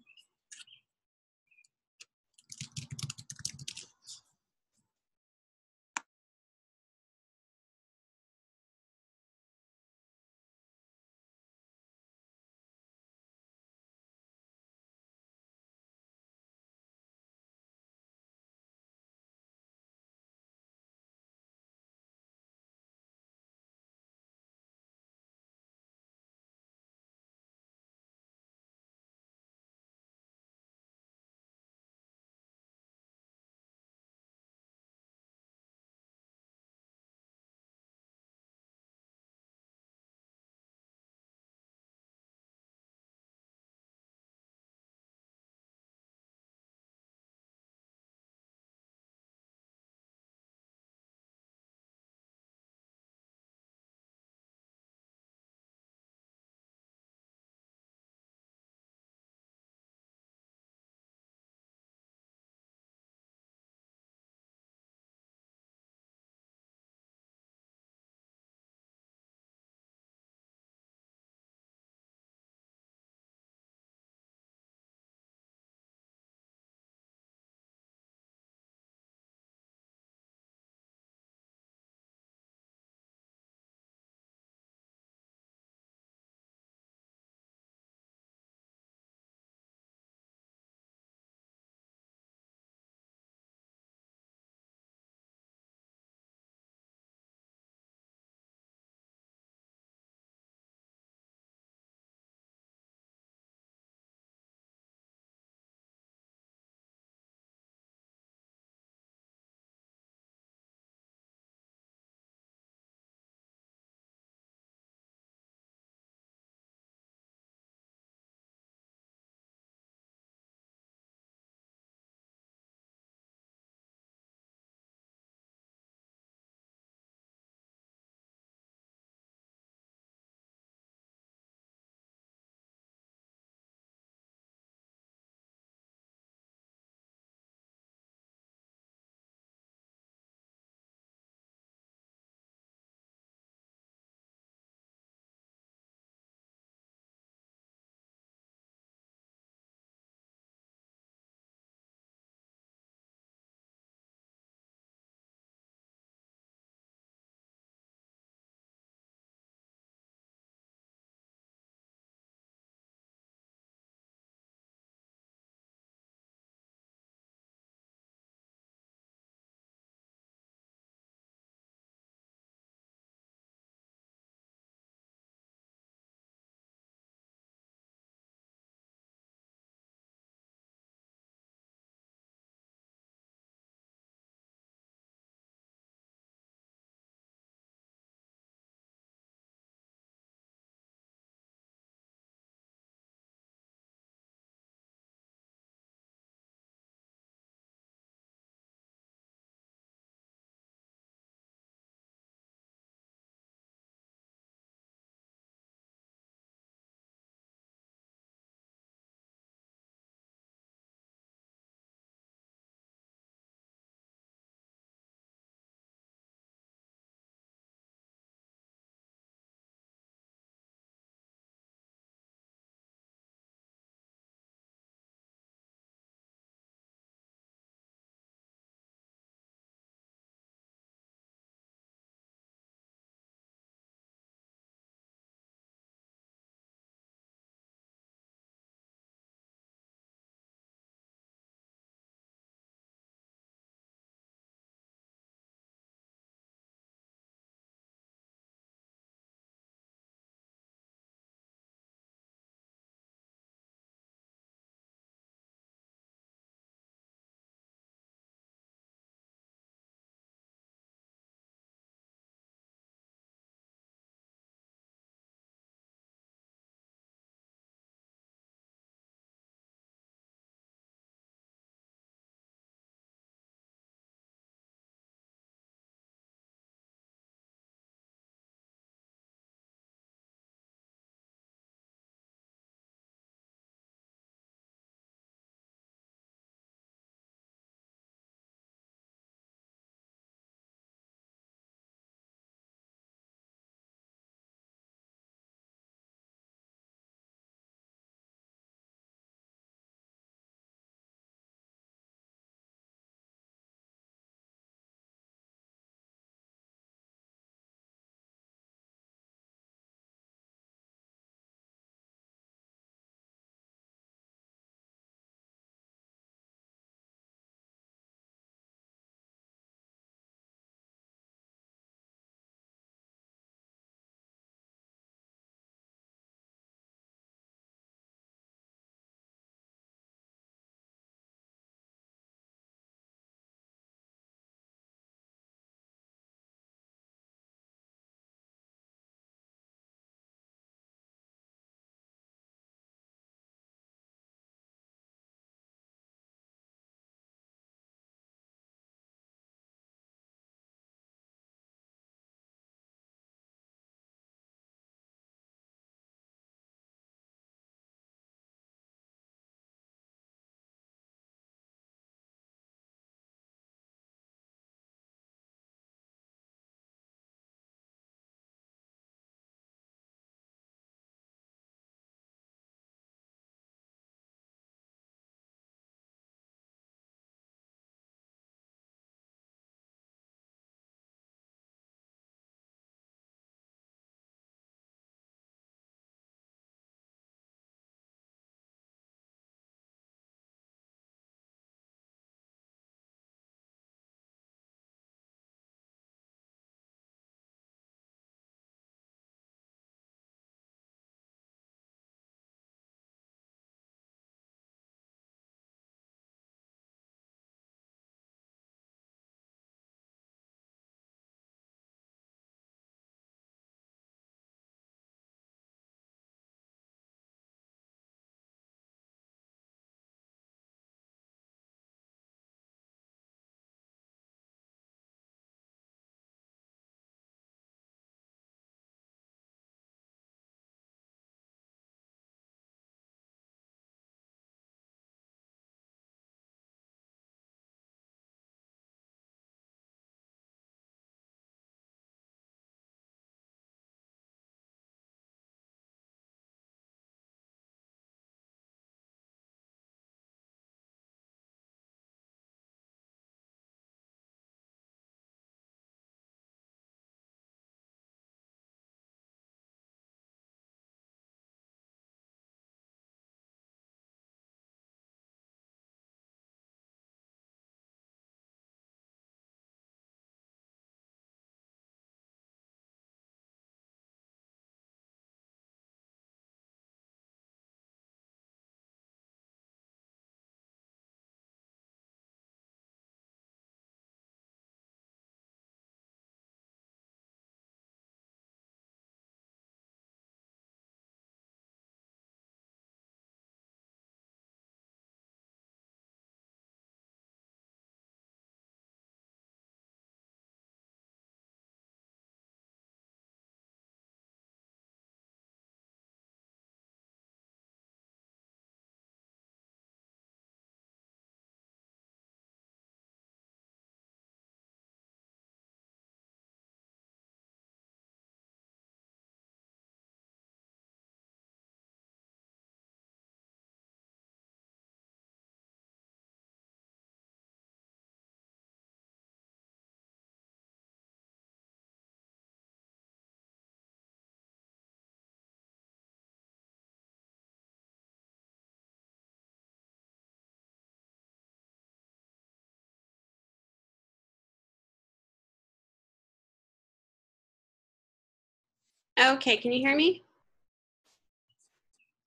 Okay, can you hear me?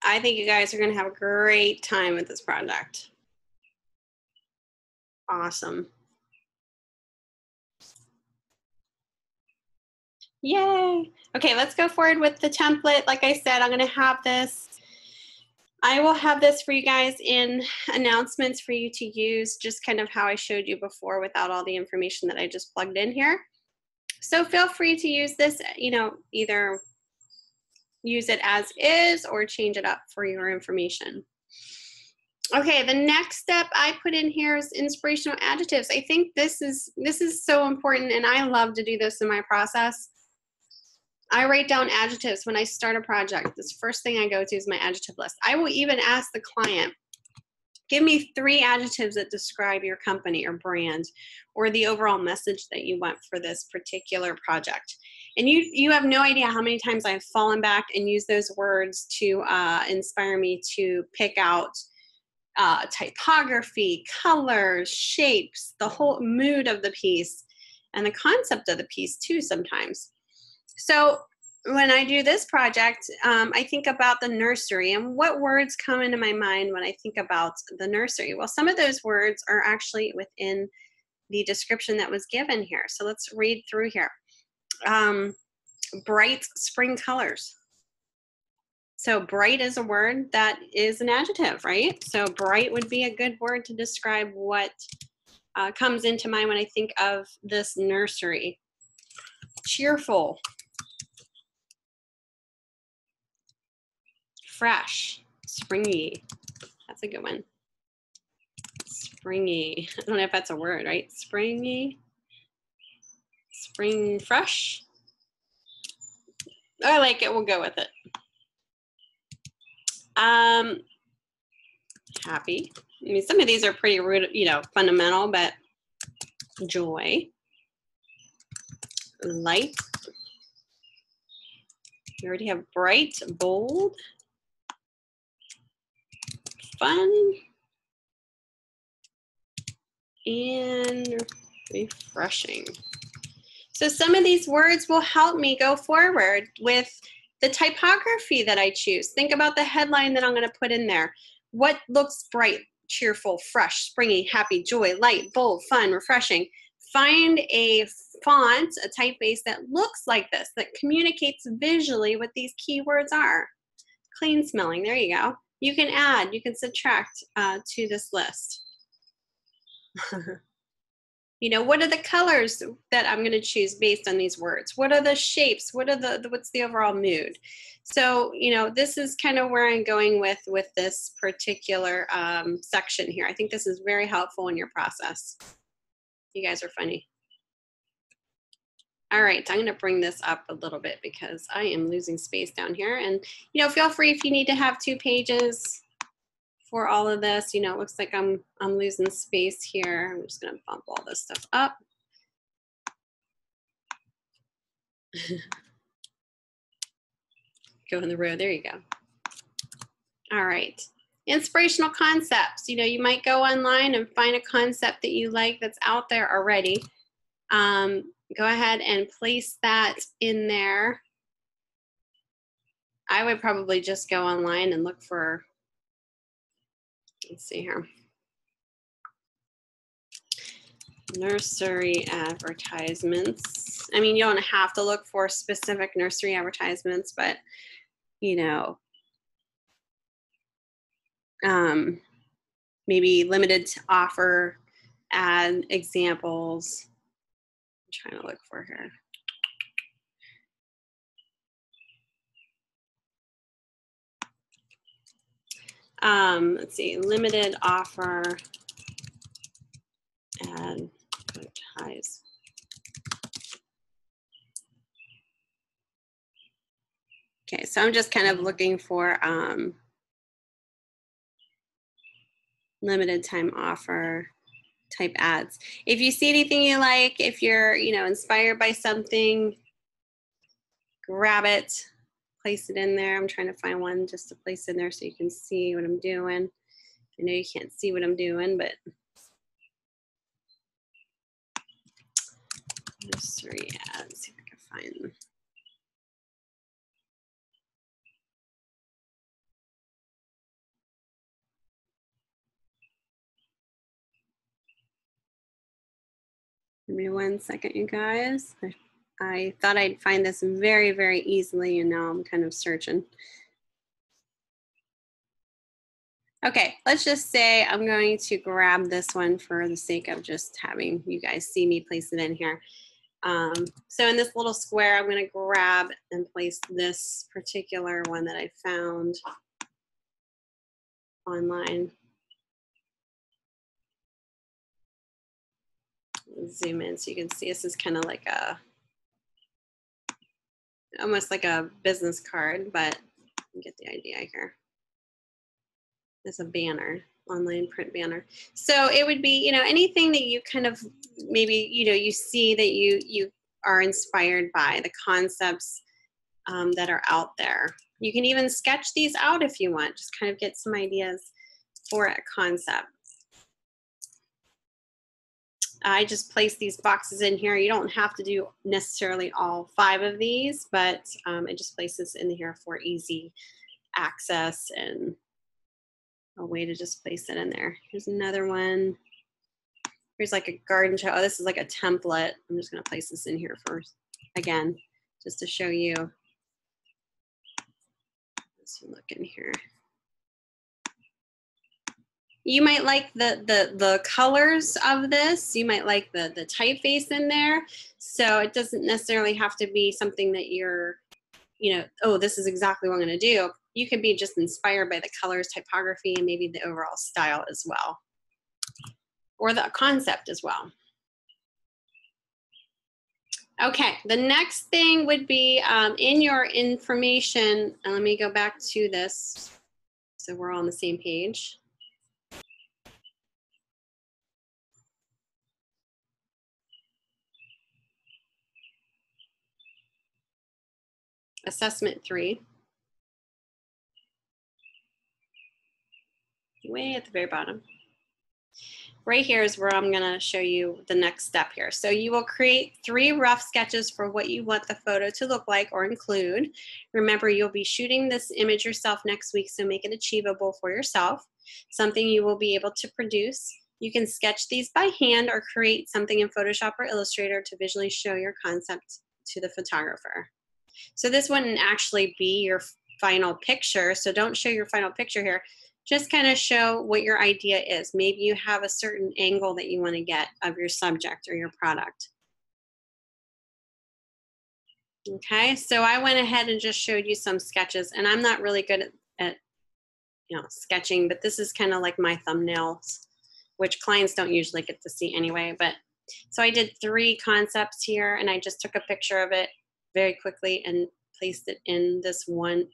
I think you guys are going to have a great time with this project. Awesome. Yay. Okay, let's go forward with the template. Like I said, I'm going to have this. I will have this for you guys in announcements for you to use, just kind of how I showed you before without all the information that I just plugged in here. So feel free to use this, you know, either use it as is or change it up for your information. Okay, the next step I put in here is inspirational adjectives. I think this is so important, and I love to do this in my process. I write down adjectives when I start a project. This first thing I go to is my adjective list. I will even ask the client, give me 3 adjectives that describe your company or brand or the overall message that you want for this particular project. And you have no idea how many times I've fallen back and used those words to inspire me to pick out typography, colors, shapes, the whole mood of the piece, and the concept of the piece too sometimes. So when I do this project, I think about the nursery, and what words come into my mind when I think about the nursery? Well, some of those words are actually within the description that was given here. So let's read through here. Bright spring colors. So bright is a word that is an adjective, right? So bright would be a good word to describe what comes into mind when I think of this nursery. Cheerful. Fresh. Springy. That's a good one. Springy. I don't know if that's a word, right? Springy. Spring fresh. I like it. We'll go with it. Happy. I mean, some of these are pretty rude, you know, fundamental, but joy. Light. We already have bright, bold. Fun. And refreshing. So some of these words will help me go forward with the typography that I choose. Think about the headline that I'm going to put in there. What looks bright, cheerful, fresh, springy, happy, joy, light, bold, fun, refreshing. Find a font, a typeface that looks like this, that communicates visually what these keywords are. Clean smelling, there you go. You can add, you can subtract to this list. You know, what are the colors that I'm going to choose based on these words? What are the shapes? What are what's the overall mood? So, you know, this is kind of where I'm going with this particular section here. I think this is very helpful in your process. You guys are funny. All right, I'm going to bring this up a little bit because I am losing space down here. And, you know, feel free if you need to have 2 pages for all of this. You know, it looks like I'm losing space here. I'm just going to bump all this stuff up. Go in the row. There you go. All right. Inspirational concepts. You know, you might go online and find a concept that you like that's out there already. Go ahead and place that in there. I would probably just go online and look for, let's see here, nursery advertisements. I mean, you don't have to look for specific nursery advertisements, but, you know, maybe limited to offer ad examples. I'm trying to look for here. Let's see, limited offer advertise. Okay, so I'm just kind of looking for limited time offer type ads. If you see anything you like, if you're, you know, inspired by something, grab it, place it in there. I'm trying to find one just to place in there so you can see what I'm doing. I know you can't see what I'm doing, but nursery ads, see if I can find them. Give me 1 second, you guys. I thought I'd find this very, very easily, and now I'm kind of searching. Okay, let's just say I'm going to grab this one for the sake of just having you guys see me place it in here. So in this little square, I'm going to grab and place this particular one that I found online. Zoom in so you can see this is kind of like a, almost like a business card, but you get the idea here. It's a banner, online print banner. So it would be, you know, anything that you kind of maybe, you know, you see that you are inspired by, the concepts that are out there. You can even sketch these out if you want, just kind of get some ideas for a concept. I just place these boxes in here. You don't have to do necessarily all 5 of these, but it just places in here for easy access and a way to just place it in there. Here's another one. Here's like a garden show. Oh, this is like a template. I'm just going to place this in here first, again, just to show you. Let's look in here. You might like the colors of this. You might like the typeface in there. So it doesn't necessarily have to be something that you're, you know, oh, this is exactly what I'm going to do. You could be just inspired by the colors, typography, and maybe the overall style as well, or the concept as well. Okay, the next thing would be in your information, and let me go back to this so we're all on the same page. Assessment 3. Way at the very bottom. Right here is where I'm gonna show you the next step here. So you will create 3 rough sketches for what you want the photo to look like or include. Remember, you'll be shooting this image yourself next week, so make it achievable for yourself, something you will be able to produce. You can sketch these by hand or create something in Photoshop or Illustrator to visually show your concept to the photographer. So this wouldn't actually be your final picture, so don't show your final picture here. Just kind of show what your idea is. Maybe you have a certain angle that you want to get of your subject or your product. Okay, so I went ahead and just showed you some sketches, and I'm not really good at you know, sketching, but this is kind of like my thumbnails, which clients don't usually get to see anyway. But so I did 3 concepts here, and I just took a picture of it very quickly and placed it in this one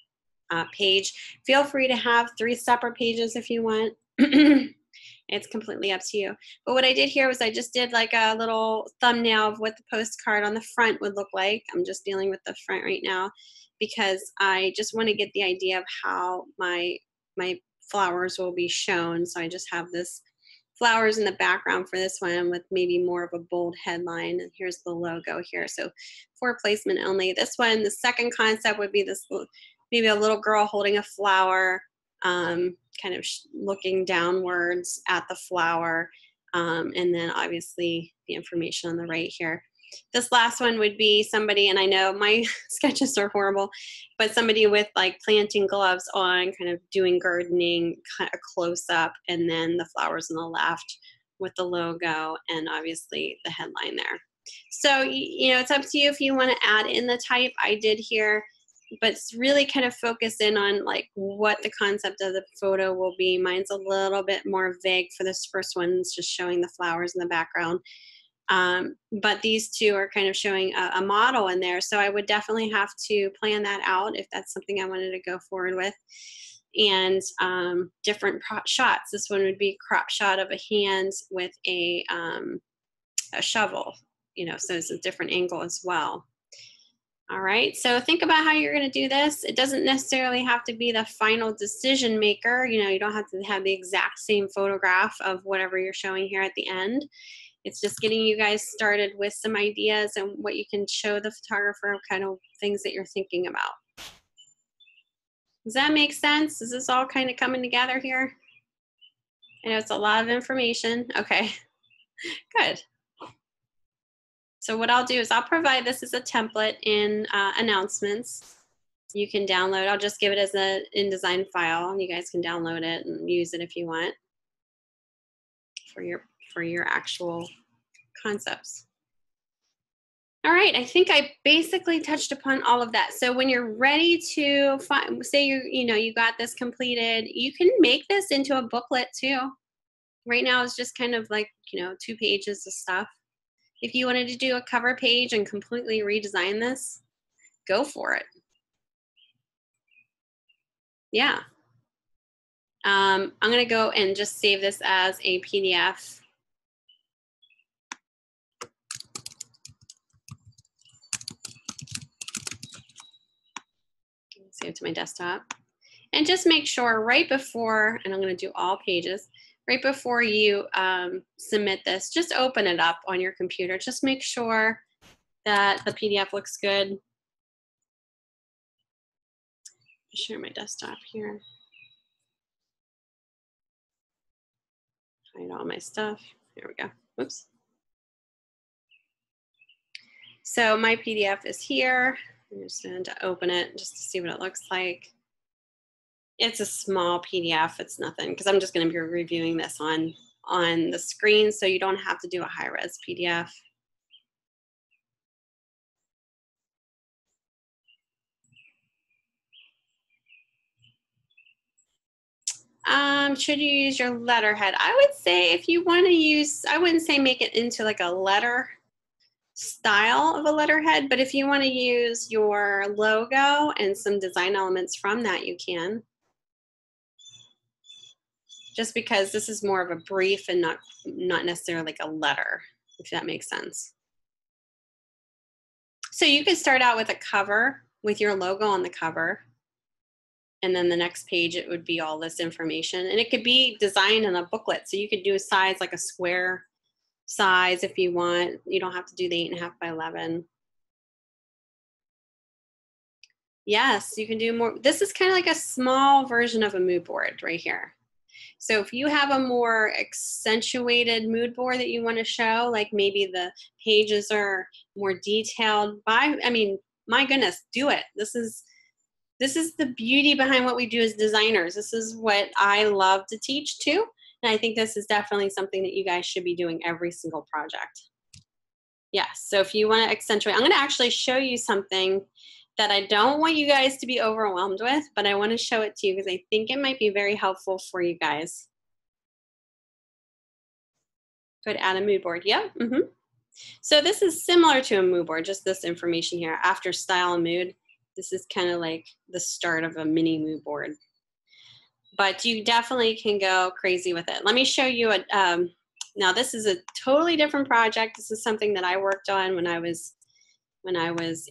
page. Feel free to have 3 separate pages if you want. It's completely up to you. But what I did here was I just did like a little thumbnail of what the postcard on the front would look like. I'm just dealing with the front right now because I just want to get the idea of how my flowers will be shown. So I just have this flowers in the background for this one with maybe more of a bold headline. And here's the logo here. So for placement only. This one, the second concept would be this, maybe a little girl holding a flower, kind of looking downwards at the flower. And then obviously the information on the right here. This last one would be somebody, and I know my sketches are horrible, but somebody with like planting gloves on, kind of doing gardening, kind of close up, and then the flowers on the left with the logo and obviously the headline there. So, you know, it's up to you if you want to add in the type. I did here, but it's really kind of focus in on like what the concept of the photo will be. Mine's a little bit more vague for this first one. It's just showing the flowers in the background. But these 2 are kind of showing a model in there. So I would definitely have to plan that out if that's something I wanted to go forward with. And different shots. This one would be a crop shot of a hand with a shovel, you know, so it's a different angle as well. All right, so think about how you're going to do this. It doesn't necessarily have to be the final decision maker. You know, you don't have to have the exact same photograph of whatever you're showing here at the end. It's just getting you guys started with some ideas and what you can show the photographer, kind of things that you're thinking about. Does that make sense? Is this all kind of coming together here? I know it's a lot of information. Okay, good. So what I'll do is I'll provide this as a template in announcements. You can download. I'll just give it as an InDesign file. You guys can download it and use it if you want for your actual concepts. All right, I think I basically touched upon all of that. So when you're ready to say you got this completed, you can make this into a booklet too. Right now it's just kind of like 2 pages of stuff. If you wanted to do a cover page and completely redesign this, go for it. Yeah. I'm gonna go and just save this as a PDF. Save it to my desktop. And just make sure right before, and I'm gonna do all pages, right before you submit this, just open it up on your computer. Just make sure that the PDF looks good. Share my desktop here. Hide all my stuff. There we go. Oops. So my PDF is here. I'm just going to open it just to see what it looks like. It's a small PDF. It's nothing because I'm just going to be reviewing this on the screen, so you don't have to do a high-res PDF. Should you use your letterhead? I would say if you want to use, I wouldn't say make it into like a letter style of a letterhead, but if you want to use your logo and some design elements from that, you can. Just because this is more of a brief and not necessarily like a letter, if that makes sense. So you could start out with a cover with your logo on the cover. And then the next page, it would be all this information. And it could be designed in a booklet. So you could do a size like a square size if you want. You don't have to do the 8.5 by 11. Yes, you can do more. This is kind of like a small version of a mood board right here. So if you have a more accentuated mood board that you want to show, like maybe the pages are more detailed I mean, my goodness, do it. This is the beauty behind what we do as designers. This is what I love to teach too. And I think this is definitely something that you guys should be doing every single project. Yes, so if you want to accentuate, I'm going to actually show you something that I don't want you guys to be overwhelmed with, but I want to show it to you because I think it might be very helpful for you guys. Go to add a mood board. Yep. So this is similar to a mood board, just this information here. After style and mood, this is kind of like the start of a mini mood board. But you definitely can go crazy with it. Let me show you now this is a totally different project. This is something that I worked on when I was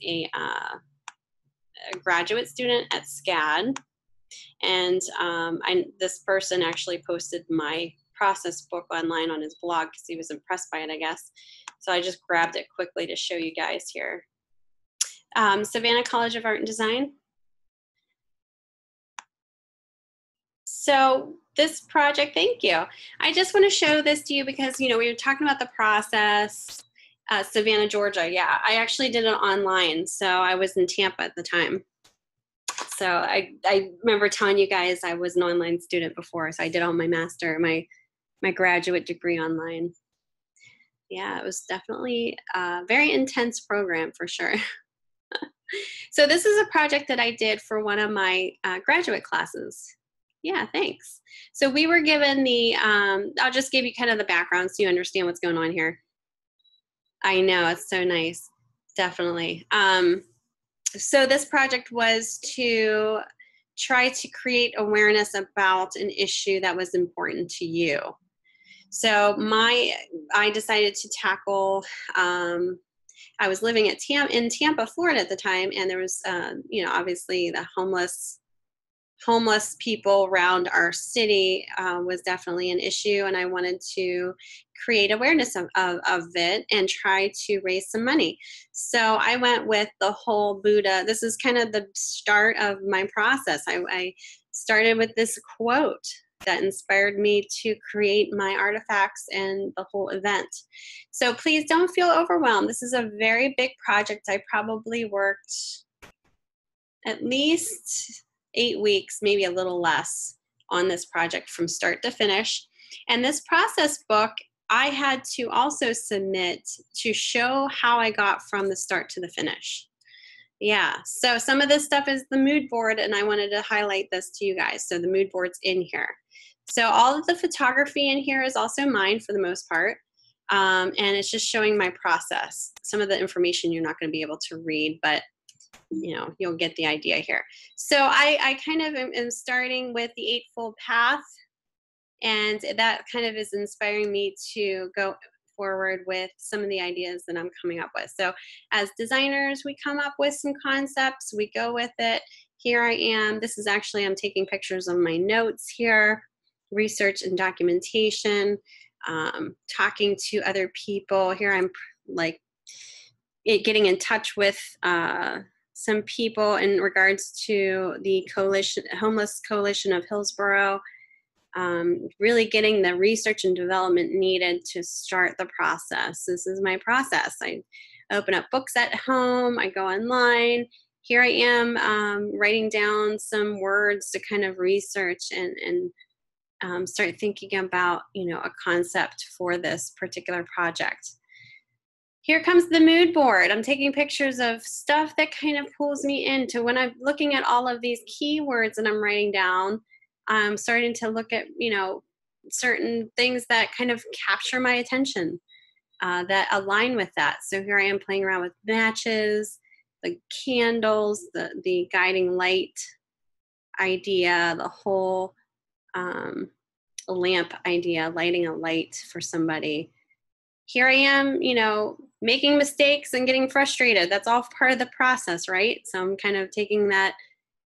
a graduate student at SCAD. And this person actually posted my process book online on his blog because he was impressed by it, I guess. So I just grabbed it quickly to show you guys here. Savannah College of Art and Design. So this project, thank you. I just want to show this to you because, we were talking about the process. Savannah, Georgia. Yeah, I actually did it online. So I was in Tampa at the time. So I remember telling you guys I was an online student before. So I did all my my graduate degree online. Yeah, it was definitely a very intense program for sure. So this is a project that I did for one of my graduate classes. Yeah, thanks. So we were given I'll just give you kind of the background so you understand what's going on here. I know, it's so nice, definitely. So this project was to try to create awareness about an issue that was important to you. So I decided to tackle, I was living in Tampa, Florida at the time, and there was, obviously the homeless people around our city was definitely an issue, and I wanted to create awareness of it and try to raise some money. So I went with the whole Buddha. This is kind of the start of my process. I started with this quote. that inspired me to create my artifacts and the whole event. So please don't feel overwhelmed. This is a very big project. I probably worked at least 8 weeks, maybe a little less, on this project from start to finish. And this process book, I had to also submit to show how I got from the start to the finish. Yeah, so some of this stuff is the mood board, and I wanted to highlight this to you guys. So the mood board's in here. So all of the photography in here is also mine for the most part. And it's just showing my process. Some of the information you're not going to be able to read, but you know, you'll get the idea here. So I kind of am starting with the Eightfold Path, and that kind of is inspiring me to go forward with some of the ideas that I'm coming up with. So as designers, we come up with some concepts, we go with it. Here I am. This is actually, I'm taking pictures of my notes here, research and documentation, talking to other people. Here I'm like getting in touch with some people in regards to the coalition, Homeless Coalition of Hillsborough, really getting the research and development needed to start the process. This is my process. I open up books at home, I go online. Here I am writing down some words to kind of research and start thinking about, you know, a concept for this particular project. Here comes the mood board. I'm taking pictures of stuff that kind of pulls me into when I'm looking at all of these keywords that I'm writing down. I'm starting to look at, you know, certain things that kind of capture my attention, that align with that. So here I am playing around with matches, the candles, the guiding light idea, the whole lamp idea, lighting a light for somebody. Here I am, you know, making mistakes and getting frustrated. That's all part of the process, right? So I'm kind of taking that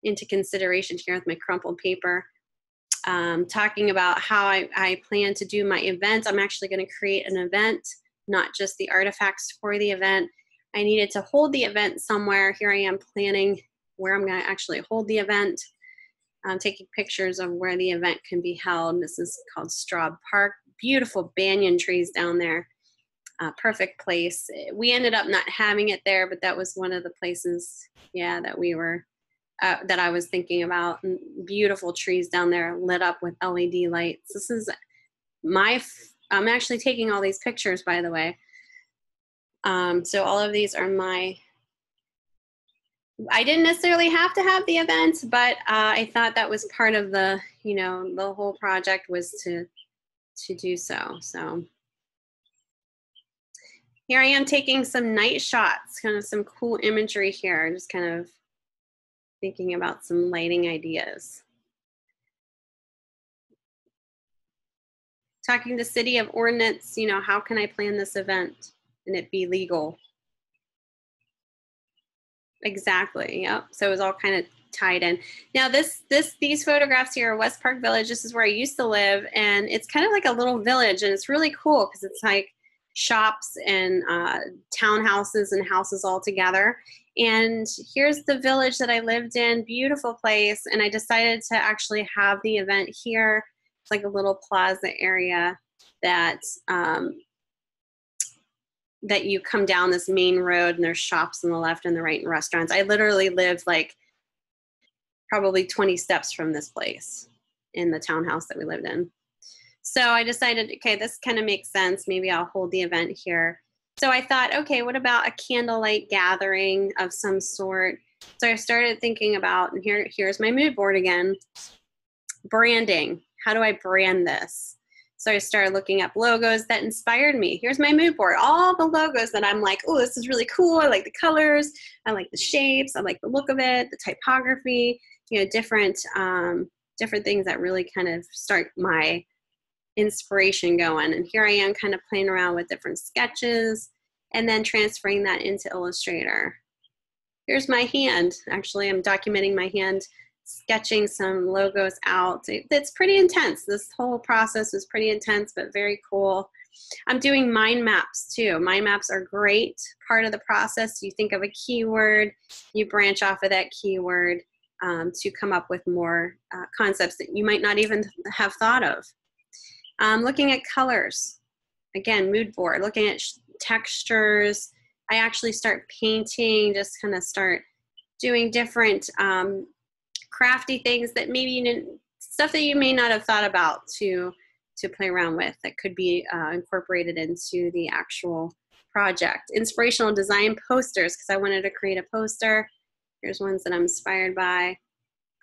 into consideration here with my crumpled paper. Talking about how I plan to do my event. I'm actually going to create an event, not just the artifacts for the event. I needed to hold the event somewhere. Here I am planning where I'm going to actually hold the event. I'm taking pictures of where the event can be held. This is called Straub Park. Beautiful banyan trees down there. Perfect place. We ended up not having it there, but that was one of the places, yeah, that we were, that I was thinking about. And beautiful trees down there lit up with LED lights. This is I'm actually taking all these pictures, by the way. So all of these are I didn't necessarily have to have the event, but I thought that was part of the, you know, the whole project was to do so. So here I am taking some night shots, kind of some cool imagery here, just kind of thinking about some lighting ideas. Talking to City of Ordinance, you know, how can I plan this event and it be legal? Exactly, yep. So it was all kind of tied in. Now these photographs here are West Park Village. This is where I used to live, and it's kind of like a little village, and it's really cool because it's like shops and townhouses and houses all together. And here's the village that I lived in, beautiful place. And I decided to actually have the event here. It's like a little plaza area that that you come down this main road, and there's shops on the left and the right and restaurants. I literally lived like probably 20 steps from this place in the townhouse that we lived in. So I decided, okay, this kind of makes sense. Maybe I'll hold the event here. So I thought, okay, what about a candlelight gathering of some sort? So I started thinking about, and here's my mood board again, branding. How do I brand this? So I started looking up logos that inspired me. Here's my mood board, all the logos that I'm like, oh, this is really cool. I like the colors. I like the shapes. I like the look of it, the typography, you know, different things that really kind of start my inspiration going. And here I am kind of playing around with different sketches and then transferring that into Illustrator. Here's my hand. Actually, I'm documenting my hand, sketching some logos out. It's pretty intense. This whole process was pretty intense, but very cool. I'm doing mind maps too. Mind maps are great part of the process. You think of a keyword, you branch off of that keyword. to come up with more concepts that you might not even have thought of. Looking at colors, again, mood board, looking at textures. I actually start painting, just kind of start doing different crafty things that maybe you didn't, stuff that you may not have thought about to play around with that could be incorporated into the actual project. Inspirational design posters, because I wanted to create a poster. Here's ones that I'm inspired by.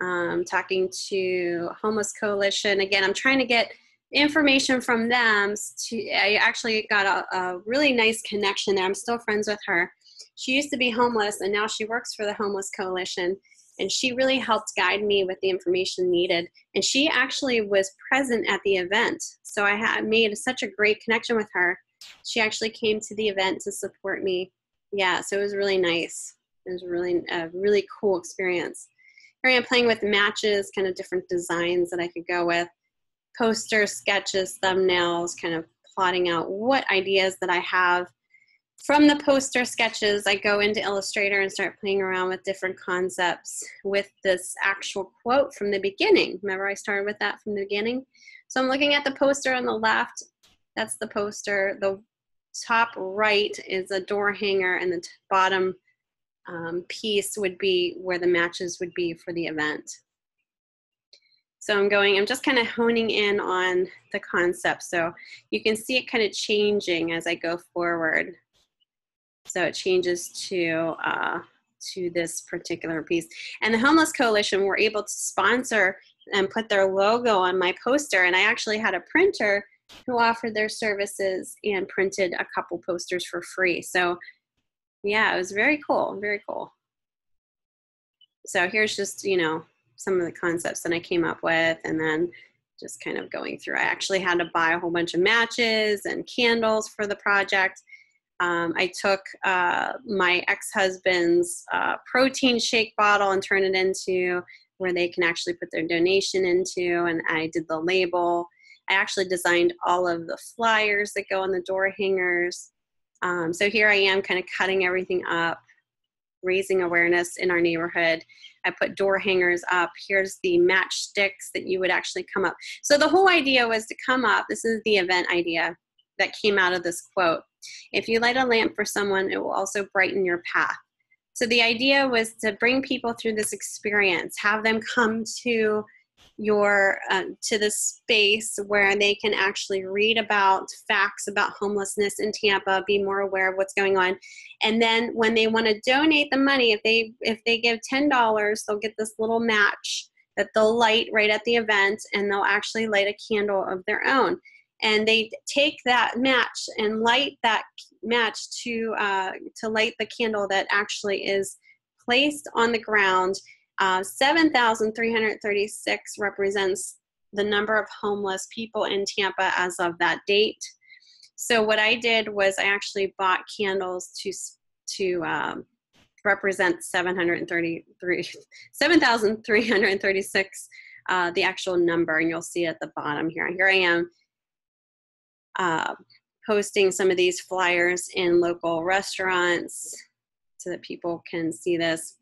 Talking to Homeless Coalition. Again, I'm trying to get information from them. I actually got a really nice connection there. I'm still friends with her. She used to be homeless, and now she works for the Homeless Coalition. And she really helped guide me with the information needed. And she actually was present at the event. So I had made such a great connection with her. She actually came to the event to support me. Yeah, so it was really nice. It was really a really cool experience. Here I am playing with matches, kind of different designs that I could go with. Posters, sketches, thumbnails, kind of plotting out what ideas that I have. From the poster sketches, I go into Illustrator and start playing around with different concepts with this actual quote from the beginning. Remember I started with that from the beginning? So I'm looking at the poster on the left. That's the poster. The top right is a door hanger, and the bottom piece would be where the matches would be for the event. So I'm just kind of honing in on the concept. So you can see it kind of changing as I go forward. So it changes to this particular piece. And the Homeless Coalition were able to sponsor and put their logo on my poster. And I actually had a printer who offered their services and printed a couple posters for free. So yeah, it was very cool, very cool. So here's just, you know, some of the concepts that I came up with, and then just kind of going through. I actually had to buy a whole bunch of matches and candles for the project. I took my ex-husband's protein shake bottle and turned it into where they can actually put their donation into, and I did the label. I actually designed all of the flyers that go on the door hangers. So here I am kind of cutting everything up, raising awareness in our neighborhood. I put door hangers up. Here's the matchsticks that you would actually come up. So the whole idea was to come up. This is the event idea that came out of this quote. If you light a lamp for someone, it will also brighten your path. So the idea was to bring people through this experience, have them come to to this space where they can actually read about facts about homelessness in Tampa, be more aware of what's going on. And then when they want to donate the money, if they give $10, they'll get this little match that they'll light right at the event, and they'll actually light a candle of their own. And they take that match and light that match to light the candle that actually is placed on the ground. 7,336 represents the number of homeless people in Tampa as of that date. So what I did was I actually bought candles to represent 7,336, the actual number, and you'll see at the bottom here. Here I am. Posting some of these flyers in local restaurants so that people can see this,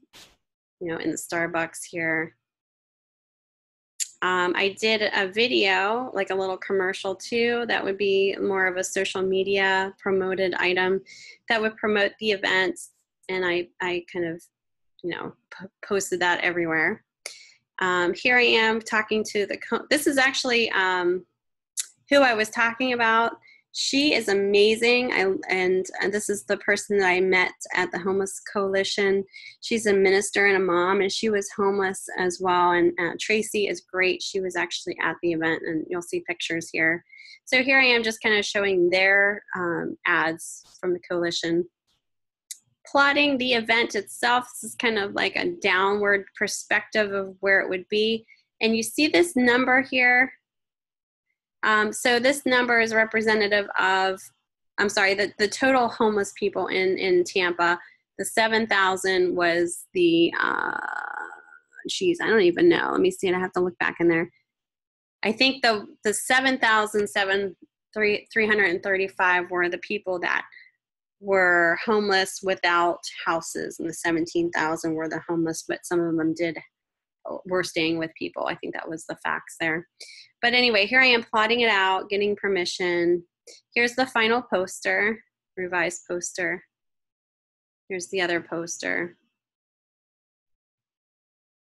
you know, in the Starbucks here. I did a video, like a little commercial too, that would be more of a social media promoted item that would promote the event. And I kind of, you know, posted that everywhere. Here I am talking to this is actually who I was talking about. She is amazing, and this is the person that I met at the Homeless Coalition. She's a minister and a mom, and she was homeless as well. And Tracy is great. She was actually at the event, and you'll see pictures here. So here I am just kind of showing their ads from the coalition. Plotting the event itself. This is kind of like a downward perspective of where it would be. And you see this number here. So this number is representative of, I'm sorry, the total homeless people in Tampa. The 7,000 was the, geez, I don't even know. Let me see, I have to look back in there. I think the 7,335 were the people that were homeless without houses, and the 17,000 were the homeless, but some of them did were staying with people. I think that was the facts there. But anyway, here I am plotting it out, getting permission. Here's the final poster, revised poster. Here's the other poster.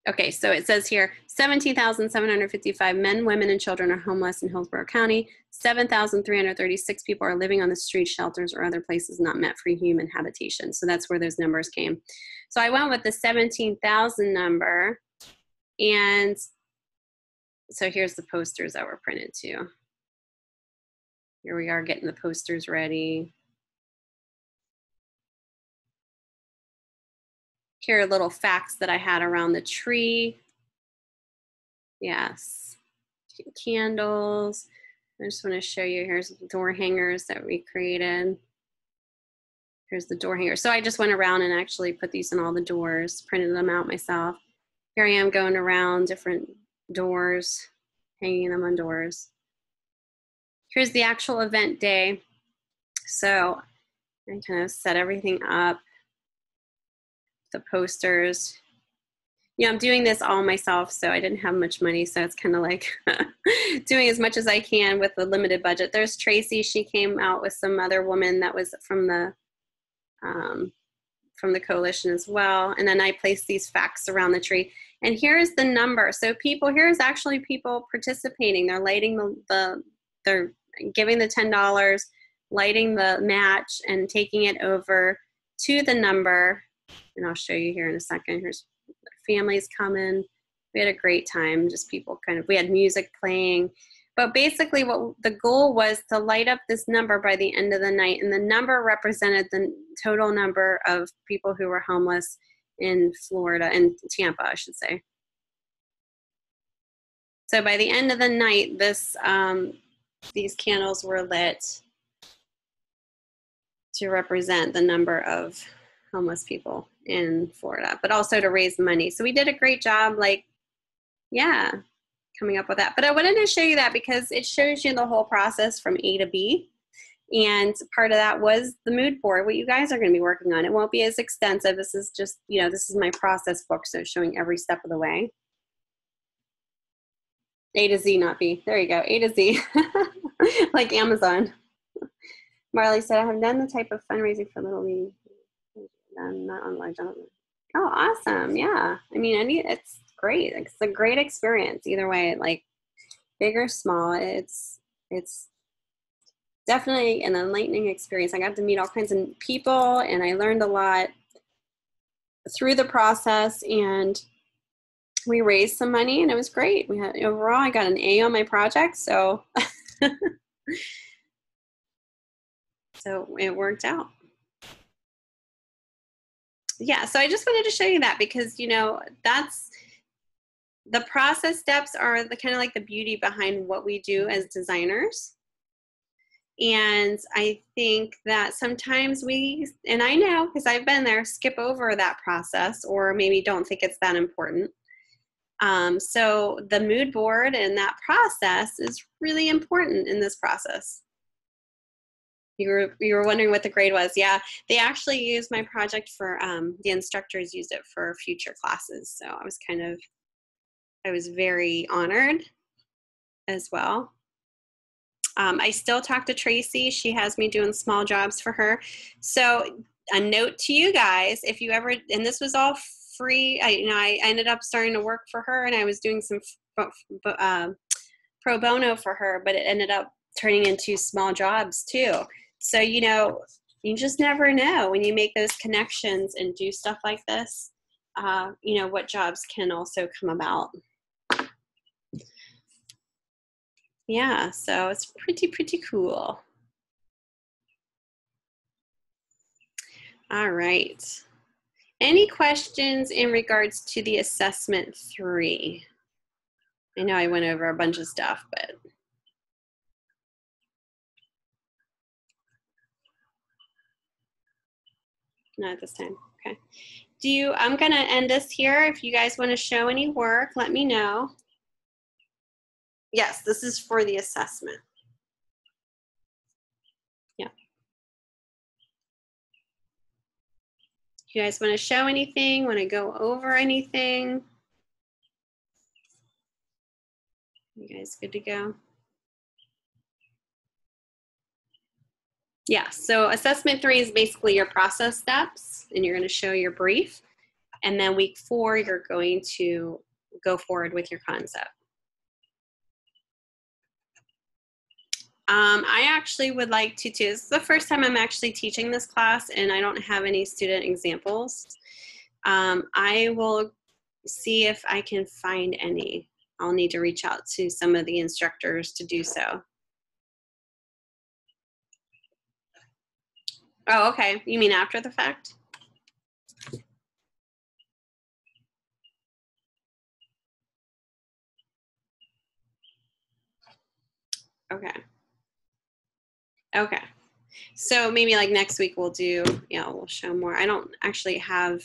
Okay, so it says here, 17,755 men, women, and children are homeless in Hillsborough County. 7,336 people are living on the street, shelters, or other places not meant for human habitation. So that's where those numbers came. So I went with the 17,000 number. And so here's the posters that were printed too. Here we are getting the posters ready. Here are little facts that I had around the tree. Yes, candles. I just want to show you, here's the door hangers that we created. Here's the door hanger. So I just went around and actually put these in all the doors, printed them out myself. Here I am going around different doors, hanging them on doors. Here's the actual event day. So I kind of set everything up, the posters. Yeah, I'm doing this all myself, so I didn't have much money, so it's kind of like doing as much as I can with a limited budget. There's Tracy. She came out with some other woman that was from the coalition as well. And then I placed these facts around the tree. And here's the number. So people, here's actually people participating. They're lighting they're giving the $10, lighting the match, and taking it over to the number. And I'll show you here in a second. Here's families coming. We had a great time, just people we had music playing. But basically what the goal was to light up this number by the end of the night. And the number represented the total number of people who were homeless in Florida, in Tampa, I should say. So by the end of the night, these candles were lit to represent the number of homeless people in Florida, but also to raise money. So we did a great job, coming up with that. But I wanted to show you that because it shows you the whole process from A to B. And part of that was the mood board, what you guys are going to be working on. It won't be as extensive. This is just, this is my process book, so it's showing every step of the way. A to Z, not B. There you go, A to Z, like Amazon. Marley said, I have done the type of fundraising for Little League. Not on large. Oh, awesome. Yeah. I mean, it's great. It's a great experience either way, like big or small. It's definitely an enlightening experience. I got to meet all kinds of people and I learned a lot through the process, and we raised some money and it was great. Overall, I got an A on my project. So, so it worked out. Yeah, so I just wanted to show you that because, that's the process steps are the kind of like the beauty behind what we do as designers. And I think that sometimes and I know because I've been there, skip over that process or maybe don't think it's that important. So the mood board and that process is really important in this process. You were wondering what the grade was. Yeah, they actually used my project for, the instructors used it for future classes. So I was very honored as well. I still talk to Tracy. She has me doing small jobs for her. So a note to you guys, if you ever, and this was all free, I ended up starting to work for her and I was doing some pro bono for her, but it ended up turning into small jobs too. So, you just never know when you make those connections and do stuff like this, what jobs can also come about. Yeah, so it's pretty cool. All right. Any questions in regards to the assessment 3? I know I went over a bunch of stuff, but. Not at this time, okay. I'm gonna end this here. If you guys wanna show any work, let me know. Yes, this is for the assessment. Yeah. If you guys wanna show anything, wanna go over anything? You guys good to go? Yeah, so assessment 3 is basically your process steps, and you're going to show your brief. And then week 4, you're going to go forward with your concept. I actually would like to too. This is the first time I'm actually teaching this class, and I don't have any student examples. I will see if I can find any. I'll need to reach out to some of the instructors to do so. Oh, okay. You mean after the fact? Okay. Okay. So maybe like next week we'll do, yeah, we'll show more. I don't actually have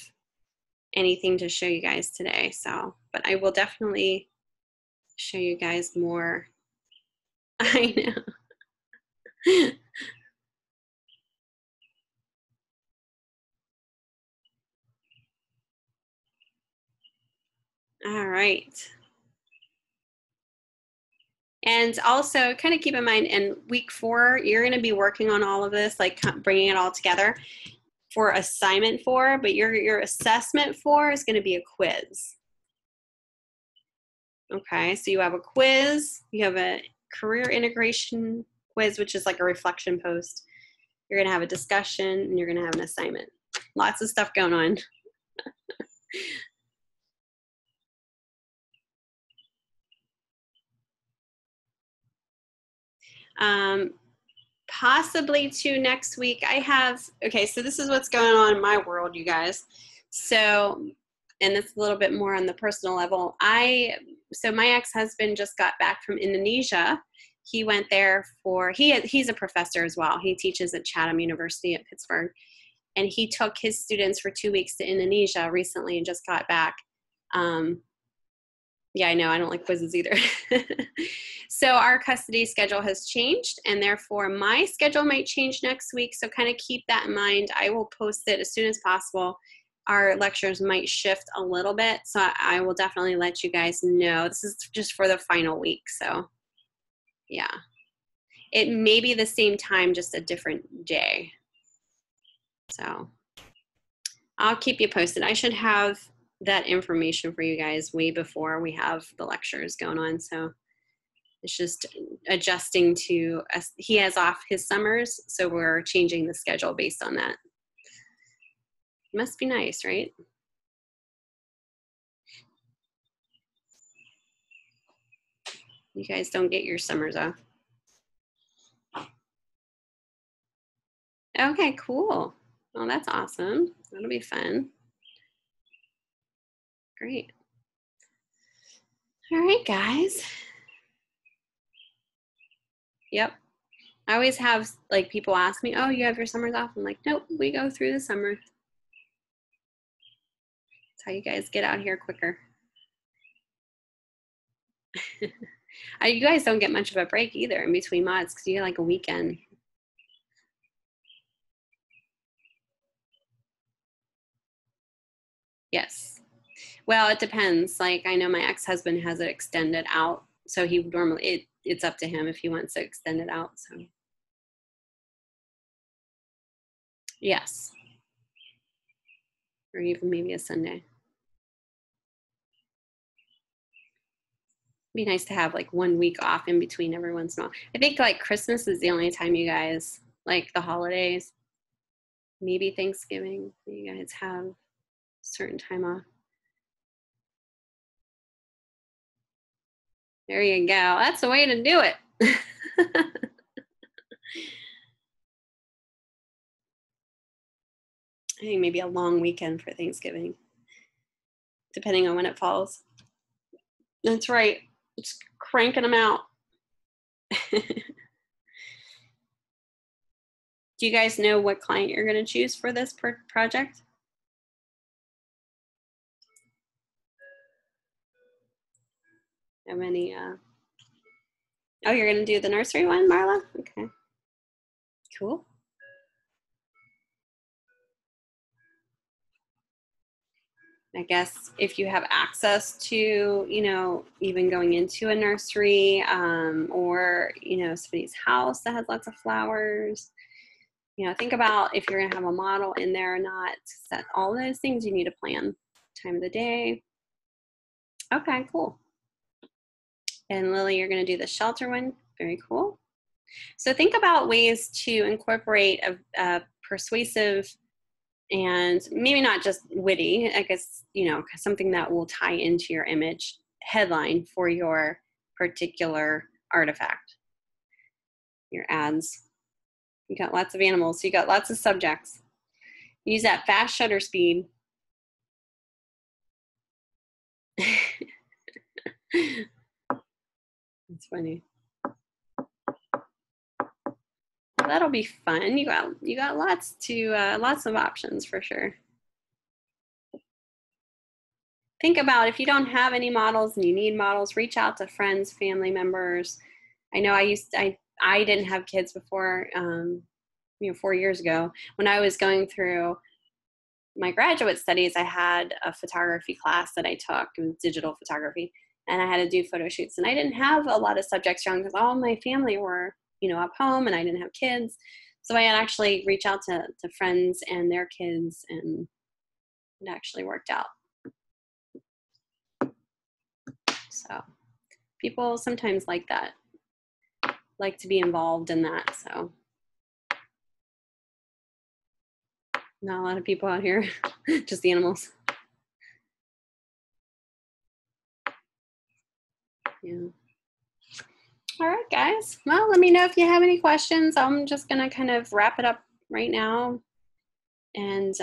anything to show you guys today, so, but I will definitely show you guys more. I know. All right. And also kind of keep in mind in week 4, you're going to be working on all of this, like bringing it all together for assignment 4, but your assessment 4 is going to be a quiz. Okay, so you have a quiz, you have a career integration quiz, which is like a reflection post. You're going to have a discussion, and you're going to have an assignment. Lots of stuff going on. Possibly to next week. I have, okay, so this is what's going on in my world, you guys. So, and it's a little bit more on the personal level. So my ex-husband just got back from Indonesia. He went there for, he's a professor as well. He teaches at Chatham University at Pittsburgh. And he took his students for 2 weeks to Indonesia recently and just got back. Yeah, I know, I don't like quizzes either. So our custody schedule has changed, and therefore my schedule might change next week. So kind of keep that in mind. I will post it as soon as possible. Our lectures might shift a little bit, so I will definitely let you guys know. This is just for the final week, so yeah. It may be the same time, just a different day. So I'll keep you posted. I should have that information for you guys way before we have the lectures going on, so it's just adjusting to, he has off his summers, so we're changing the schedule based on that. Must be nice, right? You guys don't get your summers off. Okay, cool. Well, that's awesome. That'll be fun. Great. All right, guys. Yep. I always have like people ask me, oh, you have your summers off? I'm like, nope, we go through the summer. That's how you guys get out here quicker. You guys don't get much of a break either in between mods because you get like a weekend. Yes. Well, it depends. Like I know my ex-husband has it extended out. So he normally, it's up to him if he wants to extend it out. So yes. Or even maybe a Sunday. Be nice to have like 1 week off in between every once in a while. I think like Christmas is the only time you guys, like the holidays, maybe Thanksgiving, you guys have a certain time off. There you go. That's the way to do it. I think maybe a long weekend for Thanksgiving, depending on when it falls. That's right. Just cranking them out. Do you guys know what client you're going to choose for this project? How many? Oh, you're going to do the nursery one, Marla? Okay. Cool. I guess if you have access to, you know, even going into a nursery or, you know, somebody's house that has lots of flowers, you know, think about if you're going to have a model in there or not. Set all those things you need to plan. Time of the day. Okay, cool. And Lily, you're going to do the shelter one. Very cool. So think about ways to incorporate a persuasive and maybe not just witty, I guess, you know, something that will tie into your image headline for your particular artifact, your ads. You got lots of animals, so you got lots of subjects. Use that fast shutter speed. That's funny. That'll be fun. You got lots of options for sure. Think about if you don't have any models and you need models, reach out to friends, family members. I know I didn't have kids before, you know, 4 years ago. When I was going through my graduate studies, I had a photography class that I took, it was digital photography, and I had to do photo shoots. And I didn't have a lot of subjects around because all my family were, you know, up home and I didn't have kids. So I had actually reach out to friends and their kids, and it actually worked out. So people sometimes like that, like to be involved in that. So not a lot of people out here, just the animals. Yeah. All right, guys. Well, let me know if you have any questions. I'm just going to kind of wrap it up right now. And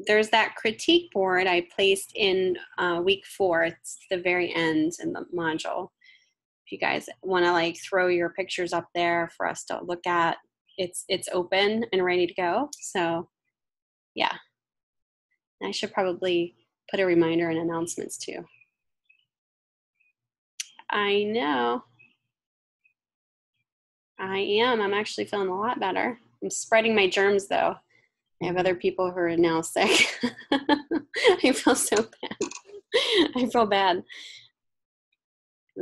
there's that critique board I placed in week 4. It's the very end in the module. If you guys want to like throw your pictures up there for us to look at, it's open and ready to go. So yeah, I should probably put a reminder in announcements too. I know. I am. I'm actually feeling a lot better. I'm spreading my germs though. I have other people who are now sick. I feel so bad. I feel bad.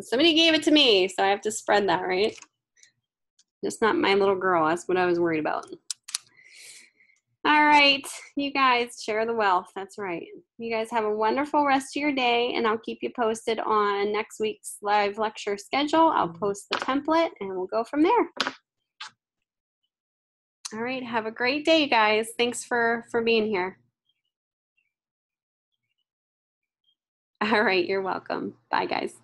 Somebody gave it to me, so I have to spread that, right? Just not my little girl. That's what I was worried about. All right, you guys, share the wealth. That's right. You guys have a wonderful rest of your day, and I'll keep you posted on next week's live lecture schedule. I'll post the template, and we'll go from there. All right, have a great day, you guys. Thanks for being here. All right, you're welcome. Bye, guys.